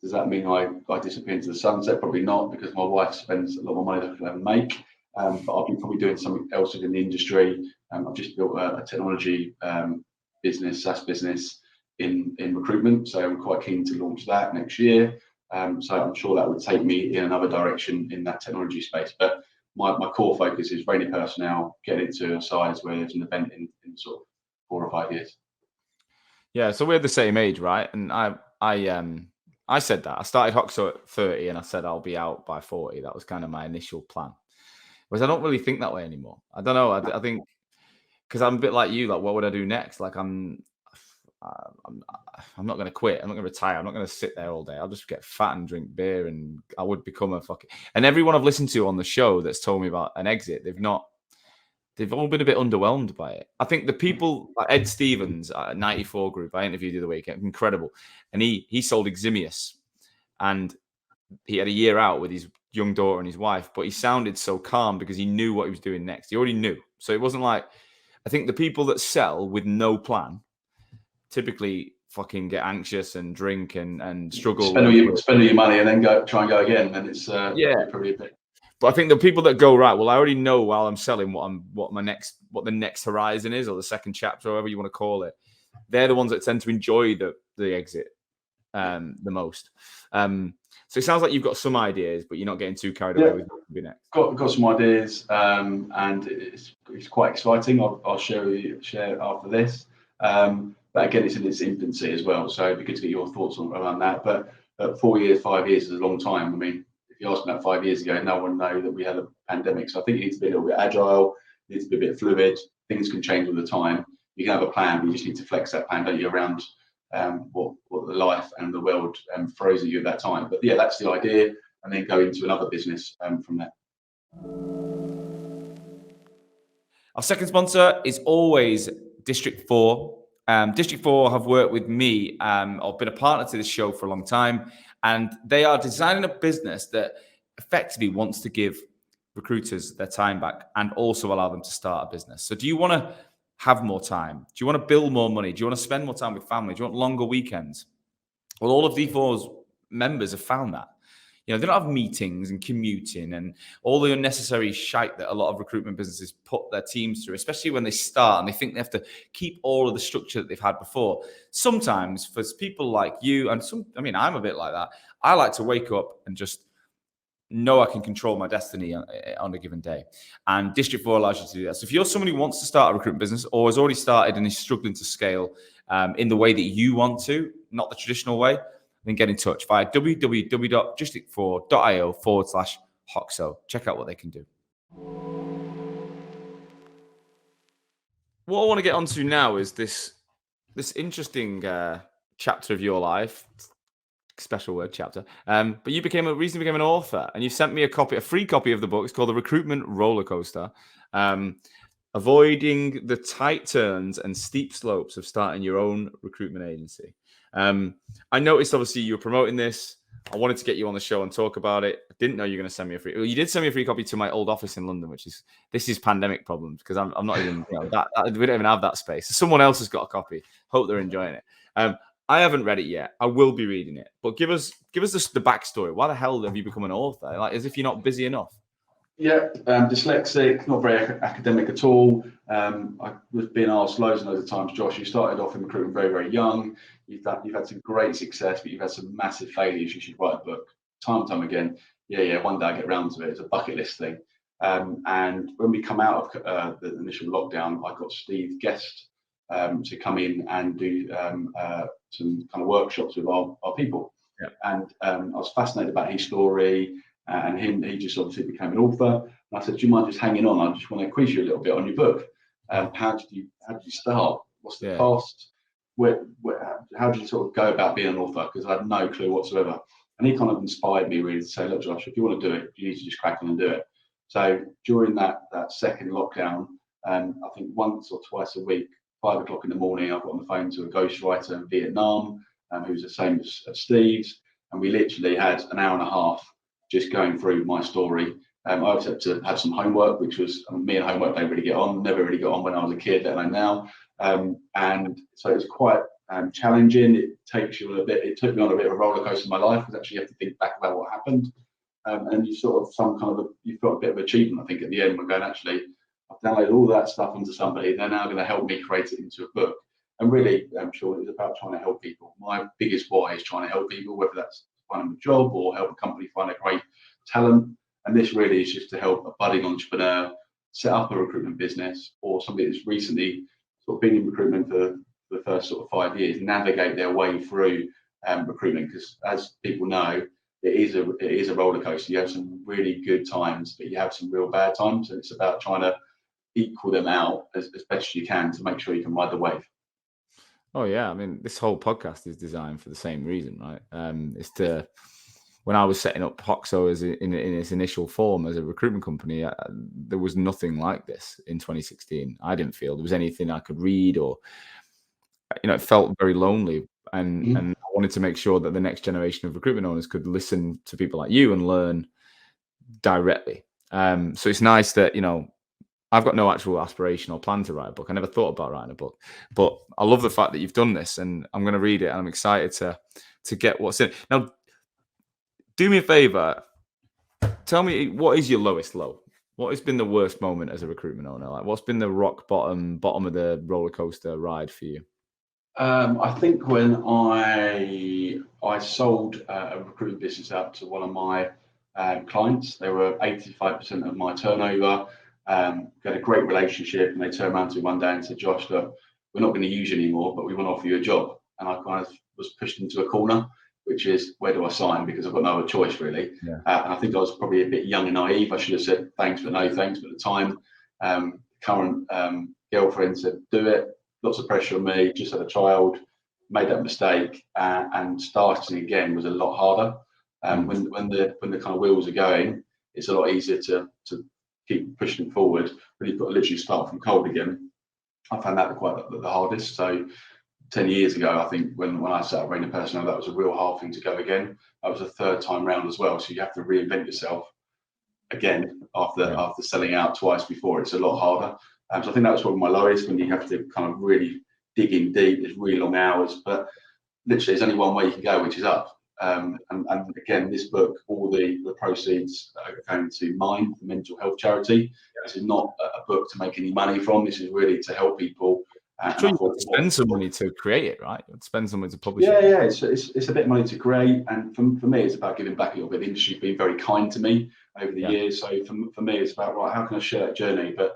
Does that mean I disappear into the sunset? Probably not, because my wife spends a lot more money than I can make. But I'll be probably doing something else within the industry. I've just built a technology business, SaaS business in recruitment. So I'm quite keen to launch that next year. So I'm sure that would take me in another direction in that technology space. But my core focus is Rayner personnel, get into a size where there's an event in sort of 4 or 5 years. Yeah, so we're the same age, right? And I said that. I started Hoxo at 30 and I said I'll be out by 40. That was kind of my initial plan. Whereas I don't really think that way anymore. I don't know. I think because I'm a bit like you. Like, what would I do next? Like, I'm, I'm not going to quit. I'm not going to retire. I'm not going to sit there all day. I'll just get fat and drink beer, and I would become a fucking. And everyone I've listened to on the show that's told me about an exit, they've all been a bit underwhelmed by it. I think the people like Ed Stevens, 94 Group, I interviewed the other week, incredible, and he sold Eximius, and he had a year out with his young daughter and his wife, but he sounded so calm because he knew what he was doing next. He already knew, so it wasn't like. I think the people that sell with no plan typically fucking get anxious and drink and struggle. Spend all your money and then try and go again, and it's probably a bit. But I think the people that go, right, well, I already know while I'm selling what the next horizon is, or the second chapter, or whatever you want to call it. They're the ones that tend to enjoy the exit the most. So it sounds like you've got some ideas, but you're not getting too carried away with what will be next. Got some ideas, and it's quite exciting. I'll share after this. But again, it's in its infancy as well, so it'd be good to get your thoughts around that. But 4 years, 5 years is a long time. I mean, if you asked me that 5 years ago, no one knew that we had a pandemic. So I think it needs to be a little bit agile, it needs to be a bit fluid. Things can change all the time. You can have a plan, but you just need to flex that plan, don't you, around what the life and the world throws at you at that time. But yeah, that's the idea, and then go into another business from there. Our second sponsor is always District 4. District 4 have worked with me or been a partner to this show for a long time, and they are designing a business that effectively wants to give recruiters their time back and also allow them to start a business. So do you want to have more time? Do you want to build more money? Do you want to spend more time with family? Do you want longer weekends? Well, all of D4's members have found that. You know, they don't have meetings and commuting and all the unnecessary shite that a lot of recruitment businesses put their teams through, especially when they start and they think they have to keep all of the structure that they've had before. Sometimes for people like you, and I'm a bit like that. I like to wake up and just know I can control my destiny on a given day. And District 4 allows you to do that. So if you're someone who wants to start a recruitment business or has already started and is struggling to scale in the way that you want to, not the traditional way, then get in touch via www.district4.io/Hoxo. Check out what they can do. What I want to get onto now is this interesting chapter of your life. Special word, chapter. But you recently became an author, and you sent me a free copy of the book. It's called The Recruitment Roller Coaster. Avoiding the tight turns and steep slopes of starting your own recruitment agency. I noticed, obviously, you were promoting this. I wanted to get you on the show and talk about it. I didn't know you were going to send me a free. Well, you did send me a free copy to my old office in London, this is pandemic problems because I'm not even, we don't even have that space. Someone else has got a copy. Hope they're enjoying it. I haven't read it yet. I will be reading it, but give us the backstory. Why the hell have you become an author? Like, as if you're not busy enough. Yeah, dyslexic, not very academic at all. I was being asked loads and loads of times, Josh, you started off in recruitment very, very young. You've had some great success, but you've had some massive failures. You should write a book. Time and time again. Yeah, one day I get round to it. It's a bucket list thing. And when we come out of the initial lockdown, I got Steve Guest to come in and do some kind of workshops with our people. Yeah. And I was fascinated about his story. And he just obviously became an author. And I said, do you mind just hanging on? I just want to quiz you a little bit on your book. How did you start? What's the cost? How did you sort of go about being an author? Because I had no clue whatsoever. And he kind of inspired me really to say, look, Josh, if you want to do it, you need to just crack on and do it. So during that second lockdown, I think once or twice a week, 5 o'clock in the morning, I got on the phone to a ghostwriter in Vietnam, who's the same as Steve's. And we literally had an hour and a half just going through my story. I also had to have some homework, which was, me and homework don't really get on, never really got on when I was a kid, let alone now. And so it's quite challenging. It took me on a bit of a roller coaster in my life, because actually you have to think back about what happened. And you sort of you've got a bit of achievement, I think, at the end. We're going, actually, I've downloaded all that stuff onto somebody. They're now going to help me create it into a book. And really, I'm sure it's about trying to help people. My biggest why is trying to help people, whether that's find them a job or help a company find a great talent. And this really is just to help a budding entrepreneur set up a recruitment business, or somebody that's recently sort of been in recruitment for the first sort of 5 years, navigate their way through recruitment. Because as people know, it is a roller coaster. You have some really good times, but you have some real bad times, and it's about trying to equal them out as best you can to make sure you can ride the wave. Oh yeah, I mean, this whole podcast is designed for the same reason, right? It's to when I was setting up Hoxo in its initial form as a recruitment company, there was nothing like this in 2016. I didn't feel there was anything I could read, or it felt very lonely, and Mhm. I wanted to make sure that the next generation of recruitment owners could listen to people like you and learn directly. So it's nice that I've got no actual aspiration or plan to write a book. I never thought about writing a book, but I love the fact that you've done this, and I'm going to read it, and I'm excited to get what's in it. Now, do me a favor. Tell me, what is your lowest low? What has been the worst moment as a recruitment owner? Like, what's been the rock bottom of the roller coaster ride for you? I think when I sold a recruitment business out to one of my clients, they were 85% of my turnover. We had a great relationship, and they turned around to me one day and said, "Josh, look, we're not going to use you anymore, but we want to offer you a job." And I kind of was pushed into a corner, which is, where do I sign? Because I've got no other choice, really. Yeah. And I think I was probably a bit young and naive. I should have said thanks, but no thanks. But at the time, current girlfriend said, "Do it." Lots of pressure on me, just had a child, made that mistake, and starting again was a lot harder. When the kind of wheels are going, it's a lot easier to keep pushing forward. But you've got to literally start from cold again. I found that quite the hardest. So 10 years ago, I think when I set up Rayner Personnel, that was a real hard thing to go again. That was a third time round as well. So you have to reinvent yourself again after selling out twice before. It's a lot harder. So I think that was probably my lowest, when you have to kind of really dig in deep. There's really long hours, but literally there's only one way you can go, which is up. And again, this book, all the proceeds are going to Mind, the mental health charity. This is not a book to make any money from. This is really to help people. I'm sure you have to spend some money to create it, right? You have to spend some money to publish it. Yeah, it's a bit of money to create, and for me, it's about giving back a little bit. The industry's been very kind to me over the years, so for me, it's about, right, how can I share that journey? But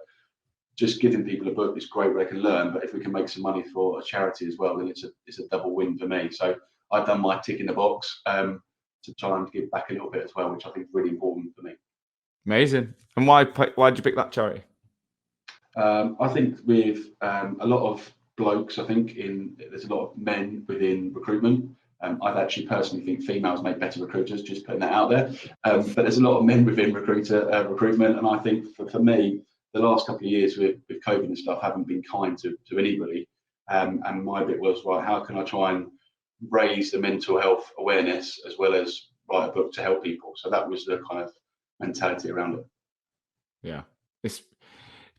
just giving people a book is great where they can learn, but if we can make some money for a charity as well, then it's a double win for me. So I've done my tick in the box to try and give back a little bit as well, which I think is really important for me. Amazing. And why did you pick that charity? I think with a lot of blokes, there's a lot of men within recruitment. I'd actually personally think females make better recruiters, just putting that out there. But there's a lot of men within recruitment, and I think for me, the last couple of years with COVID and stuff haven't been kind to anybody. And my bit was, right, how can I try and raise the mental health awareness as well as write a book to help people? So that was the kind of mentality around it. Yeah, it's a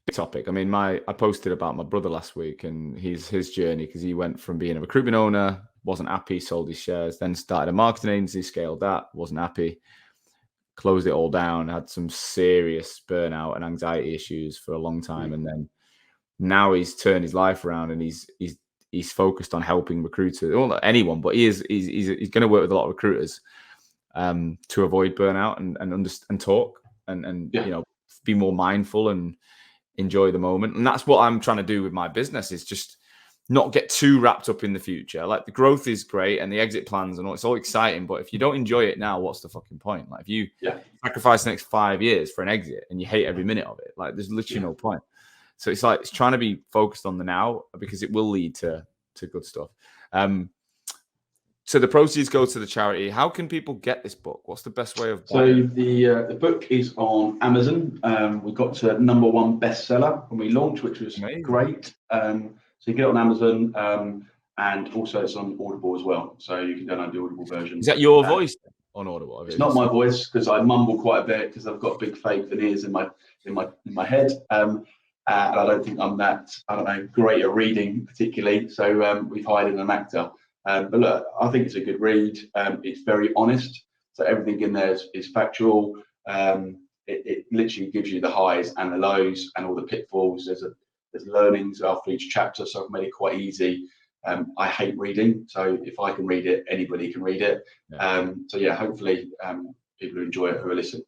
big topic. I mean, I posted about my brother last week and his journey, because he went from being a recruitment owner, wasn't happy, sold his shares, then started a marketing agency, scaled that, wasn't happy, closed it all down, had some serious burnout and anxiety issues for a long time, and then now he's turned his life around, and he's focused on helping recruiters, or not anyone, but he's going to work with a lot of recruiters to avoid burnout and talk and be more mindful and enjoy the moment. And that's what I'm trying to do with my business, is just not get too wrapped up in the future. Like, the growth is great and the exit plans and all, it's all exciting, but if you don't enjoy it now, what's the fucking point? Like, if you sacrifice the next 5 years for an exit and you hate every minute of it, like, there's literally no point. So it's like, it's trying to be focused on the now, because it will lead to good stuff. So the proceeds go to the charity. How can people get this book? What's the best way of buying it? The book is on Amazon. We got to #1 bestseller when we launched, which was great. So you get it on Amazon, and also it's on Audible as well. So you can download the Audible version. Is that your voice on Audible? It's not my voice, because I mumble quite a bit, because I've got big fake veneers in my head. And I don't think I'm that, great at reading particularly. So we've hired an actor. But look, I think it's a good read. It's very honest. So everything in there is factual. It literally gives you the highs and the lows and all the pitfalls. There's learnings after each chapter, so I've made it quite easy. I hate reading, so if I can read it, anybody can read it. Hopefully people who enjoy it, who are listening.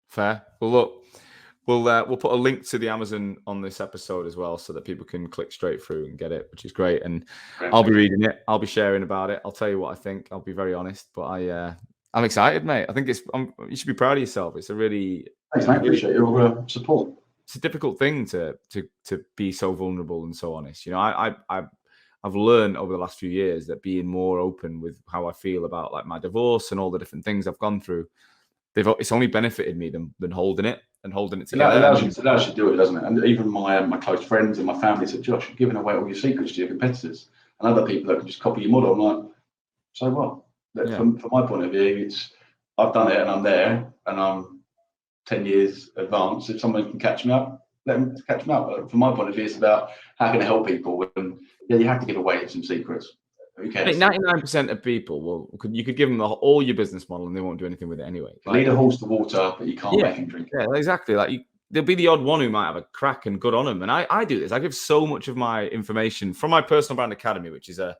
Fair. Well, look, we'll put a link to the Amazon on this episode as well, so that people can click straight through and get it, which is great. And I'll be reading it. I'll be sharing about it. I'll tell you what I think. I'll be very honest, but I'm excited, mate. I think you should be proud of yourself. It's a really, Thanks, mate. Appreciate your support. it's a difficult thing to be so vulnerable and so honest. You know, I've learned over the last few years that being more open with how I feel about like my divorce and all the different things I've gone through, it's only benefited me than holding it together. It allows you to do it, doesn't it? And even my close friends and my family said, Josh, you're giving away all your secrets to your competitors and other people that can just copy your model. I'm like, so what? Yeah. From my point of view, I've done it and I'm there and I'm 10 years advanced. If someone can catch me up, let them catch me up. But from my point of view, it's about how can I help people. And yeah, you have to give away some secrets. Who cares? 99% of people you could give them all your business model and they won't do anything with it anyway. You lead a horse to water, but you can't make him drink. Yeah, exactly. Like there'll be the odd one who might have a crack and good on them. And I do this. I give so much of my information from my personal brand academy, which is a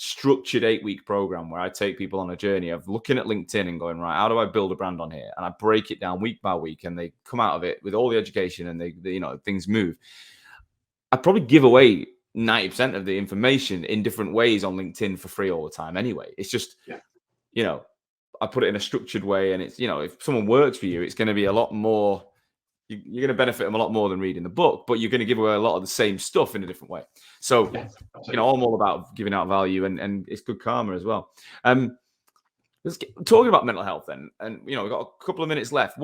structured 8-week program where I take people on a journey of looking at LinkedIn and going, right, how do I build a brand on here? And I break it down week by week and they come out of it with all the education and they things move. I probably give away 90% of the information in different ways on LinkedIn for free all the time anyway. It's just, I put it in a structured way and it's, if someone works for you, it's going to be a lot more, you're going to benefit them a lot more than reading the book, but you're going to give away a lot of the same stuff in a different way. So, I'm all about giving out value and it's good karma as well. Talking about mental health then, and, we've got a couple of minutes left.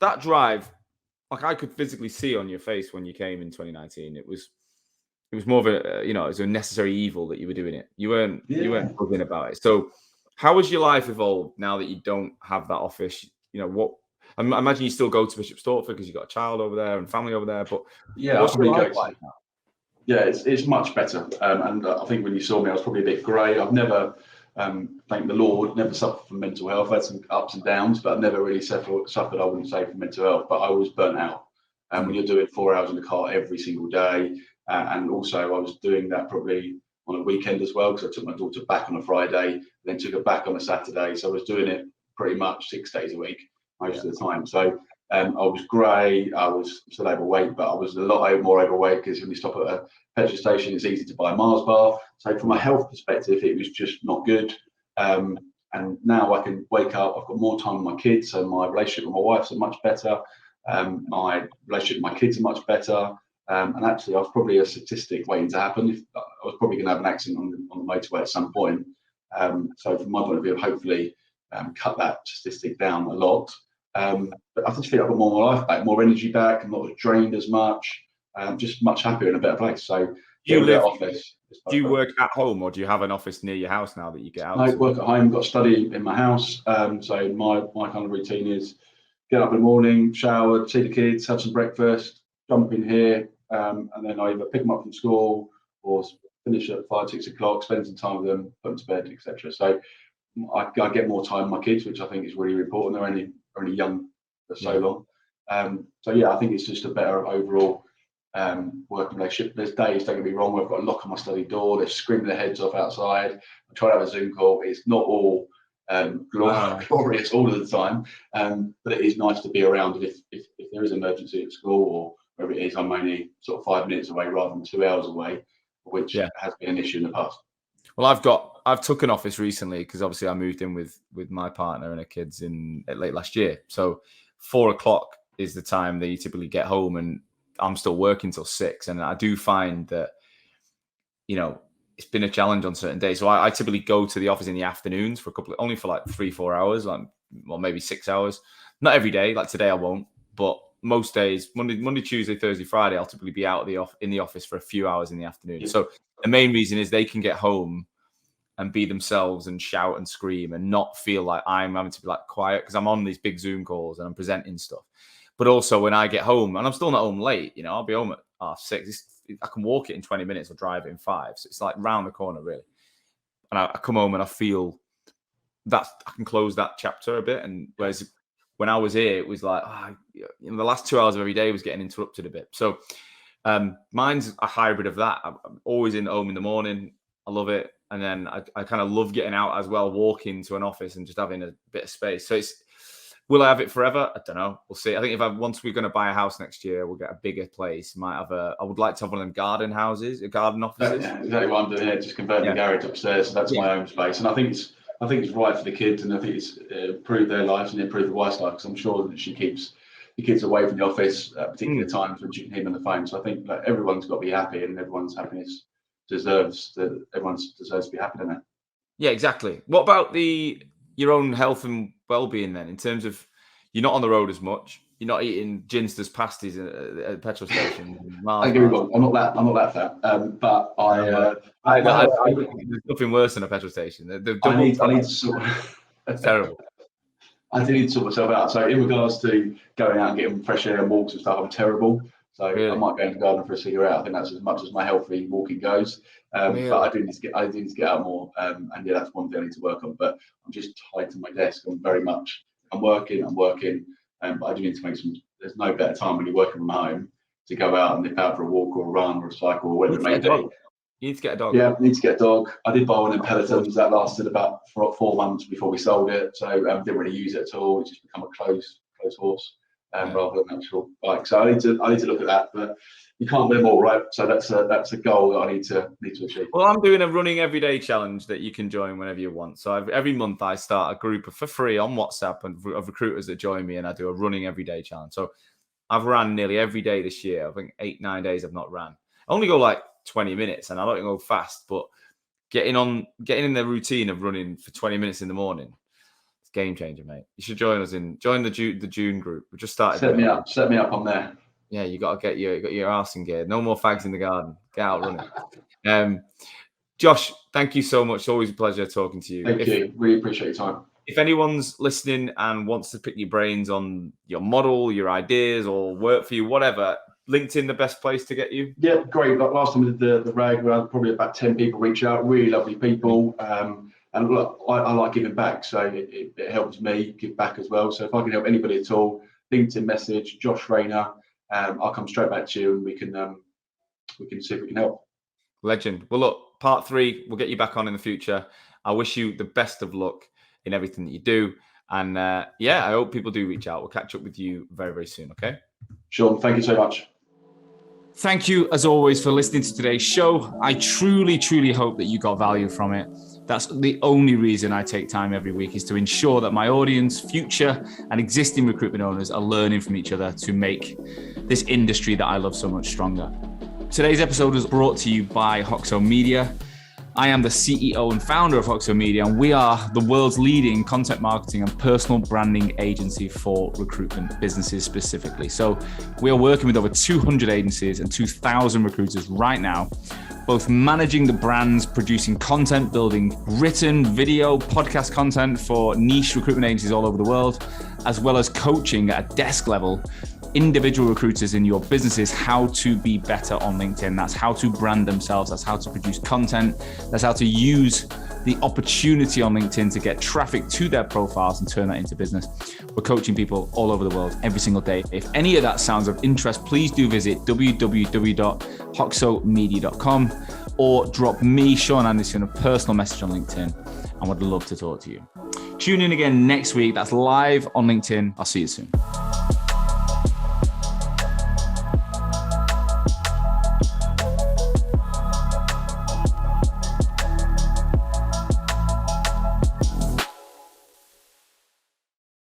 That drive, like I could physically see on your face when you came in 2019, it was more of a, it was a necessary evil that you were doing it. You weren't bugging about it. So how has your life evolved now that you don't have that office? I imagine you still go to Bishop Stortford because you've got a child over there and family over there, but what's your life like now? Yeah, it's much better. And I think when you saw me, I was probably a bit grey. I've never, thank the Lord, never suffered from mental health. I've had some ups and downs, but I've never really suffered, I wouldn't say, from mental health. But I was burnt out. When you're doing 4 hours in the car every single day, and also I was doing that probably on a weekend as well, because I took my daughter back on a Friday, then took her back on a Saturday. So I was doing it pretty much 6 days a week most of the time. So I was grey, I was still overweight, but I was a lot more overweight because when you stop at a petrol station, it's easy to buy a Mars bar. So from a health perspective, it was just not good. And now I can wake up, I've got more time with my kids, so my relationship with my wife's much better. My relationship with my kids are much better. And actually, I was probably a statistic waiting to happen. I was probably going to have an accident on the motorway at some point. So from my point of view, hopefully cut that statistic down a lot. But I just feel I've got more life back, more energy back. I'm not drained as much. Just much happier in a better place. So do you work at home or do you have an office near your house now that you get out? I work at home, got a study in my house. So my kind of routine is get up in the morning, shower, see the kids, have some breakfast, jump in here, and then I either pick them up from school or finish at 5, 6 o'clock, spend some time with them, put them to bed, etc. So I get more time with my kids, which I think is really important. They're only young for so long. So yeah, I think it's just a better overall working relationship. There's days, don't get me wrong, where I've got a lock on my study door, they're screaming their heads off outside. I try to have a Zoom call. It's not all glorious all of the time, but it is nice to be around. If there is an emergency at school or wherever it is, I'm only sort of 5 minutes away rather than 2 hours away, which has been an issue in the past. Well, I've took an office recently because obviously I moved in with my partner and her kids in late last year. So 4 o'clock is the time that you typically get home, and I'm still working till 6. And I do find that, it's been a challenge on certain days. So I typically go to the office in the afternoons for only for like 3-4 hours, or maybe 6 hours. Not every day, like today I won't, but most days, Monday, Tuesday, Thursday, Friday, I'll typically be out in the office for a few hours in the afternoon. Yeah. So the main reason is they can get home and be themselves and shout and scream and not feel like I'm having to be like quiet because I'm on these big Zoom calls and I'm presenting stuff. But also when I get home, and I'm still not home late, I'll be home at 6. I can walk it in 20 minutes or drive it in 5. So it's like round the corner, really. And I come home and I feel that I can close that chapter a bit. And whereas when I was here, it was like, the last 2 hours of every day was getting interrupted a bit. So mine's a hybrid of that. I'm always in home in the morning. I love it. And then I kind of love getting out as well, walking to an office and just having a bit of space. So will I have it forever? I don't know. We'll see. I think once we're going to buy a house next year, we'll get a bigger place. I would like to have one of them garden houses, garden offices. Yeah, exactly what I'm doing here, just converting the garage upstairs. So that's my own space. And I think I think it's right for the kids, and I think it's improved their lives and improved the wife's life, because I'm sure that she keeps the kids away from the office at particular times when she can hear them on the phone. So I think like, everyone's got to be happy, and everyone's happiness everyone deserves to be happy, don't they? Yeah, exactly. What about your own health and well-being then, in terms of you're not on the road as much, you're not eating Ginster's pasties at a petrol station. Don't get me wrong, I'm not that fat, but there's nothing worse than a petrol station. I need to sort. It's terrible. I do need to sort myself out. So in regards to going out and getting fresh air and walks and stuff, I'm terrible. So really? I might go in the garden for a cigarette. I think that's as much as my healthy walking goes. Really? But I do need to get out more. And yeah, that's one thing I need to work on. But I'm just tied to my desk. I'm working. But I do need to make some. There's no better time when you're working from home to go out and nip out for a walk or a run or a cycle or whatever it may be. You need to get a dog. Yeah, I need to get a dog. I did buy one in Pelotons that lasted about 4 months before we sold it. So didn't really use it at all. It's just become a close horse rather than an actual bike. So I need to look at that, but you can't win them all, right? So that's a goal that I need to achieve. Well, I'm doing a running everyday challenge that you can join whenever you want. So every month I start a group for free on WhatsApp of recruiters that join me, and I do a running everyday challenge. So I've ran nearly every day this year. I think 8-9 days I've not ran. I only go like 20 minutes, and I don't go fast, but getting in the routine of running for 20 minutes in the morning, it's game changer, mate. You should join the June group. We just started. Set me up on there. Yeah, you got to get your arse in gear. No more fags in the garden. Get out running. Josh, thank you so much. It's always a pleasure talking to you. Thank you. Really appreciate your time. If anyone's listening and wants to pick your brains on your model, your ideas, or work for you, whatever, LinkedIn the best place to get you? Yeah, great. Like last time we did the rag, we had probably about 10 people reach out. Really lovely people. And look, I like giving back, so it helps me give back as well. So if I can help anybody at all, LinkedIn message Josh Rayner. I'll come straight back to you, and we can see if we can help. Legend. Well, look, part 3, we'll get you back on in the future. I wish you the best of luck in everything that you do. And I hope people do reach out. We'll catch up with you very, very soon. Okay. Sean, thank you so much. Thank you, as always, for listening to today's show. I truly, truly hope that you got value from it. That's the only reason I take time every week, is to ensure that my audience, future and existing recruitment owners, are learning from each other to make this industry that I love so much stronger. Today's episode was brought to you by Hoxo Media. I am the CEO and founder of Hoxo Media, and we are the world's leading content marketing and personal branding agency for recruitment businesses specifically. So we are working with over 200 agencies and 2,000 recruiters right now, both managing the brands, producing content, building written, video, podcast content for niche recruitment agencies all over the world, as well as coaching at a desk level individual recruiters in your businesses how to be better on LinkedIn. That's how to brand themselves. That's how to produce content. That's how to use the opportunity on LinkedIn to get traffic to their profiles and turn that into business. We're coaching people all over the world every single day. If any of that sounds of interest, please do visit www.hoxomedia.com or drop me, Sean Anderson, a personal message on LinkedIn. I would love to talk to you. Tune in again next week. That's live on LinkedIn. I'll see you soon.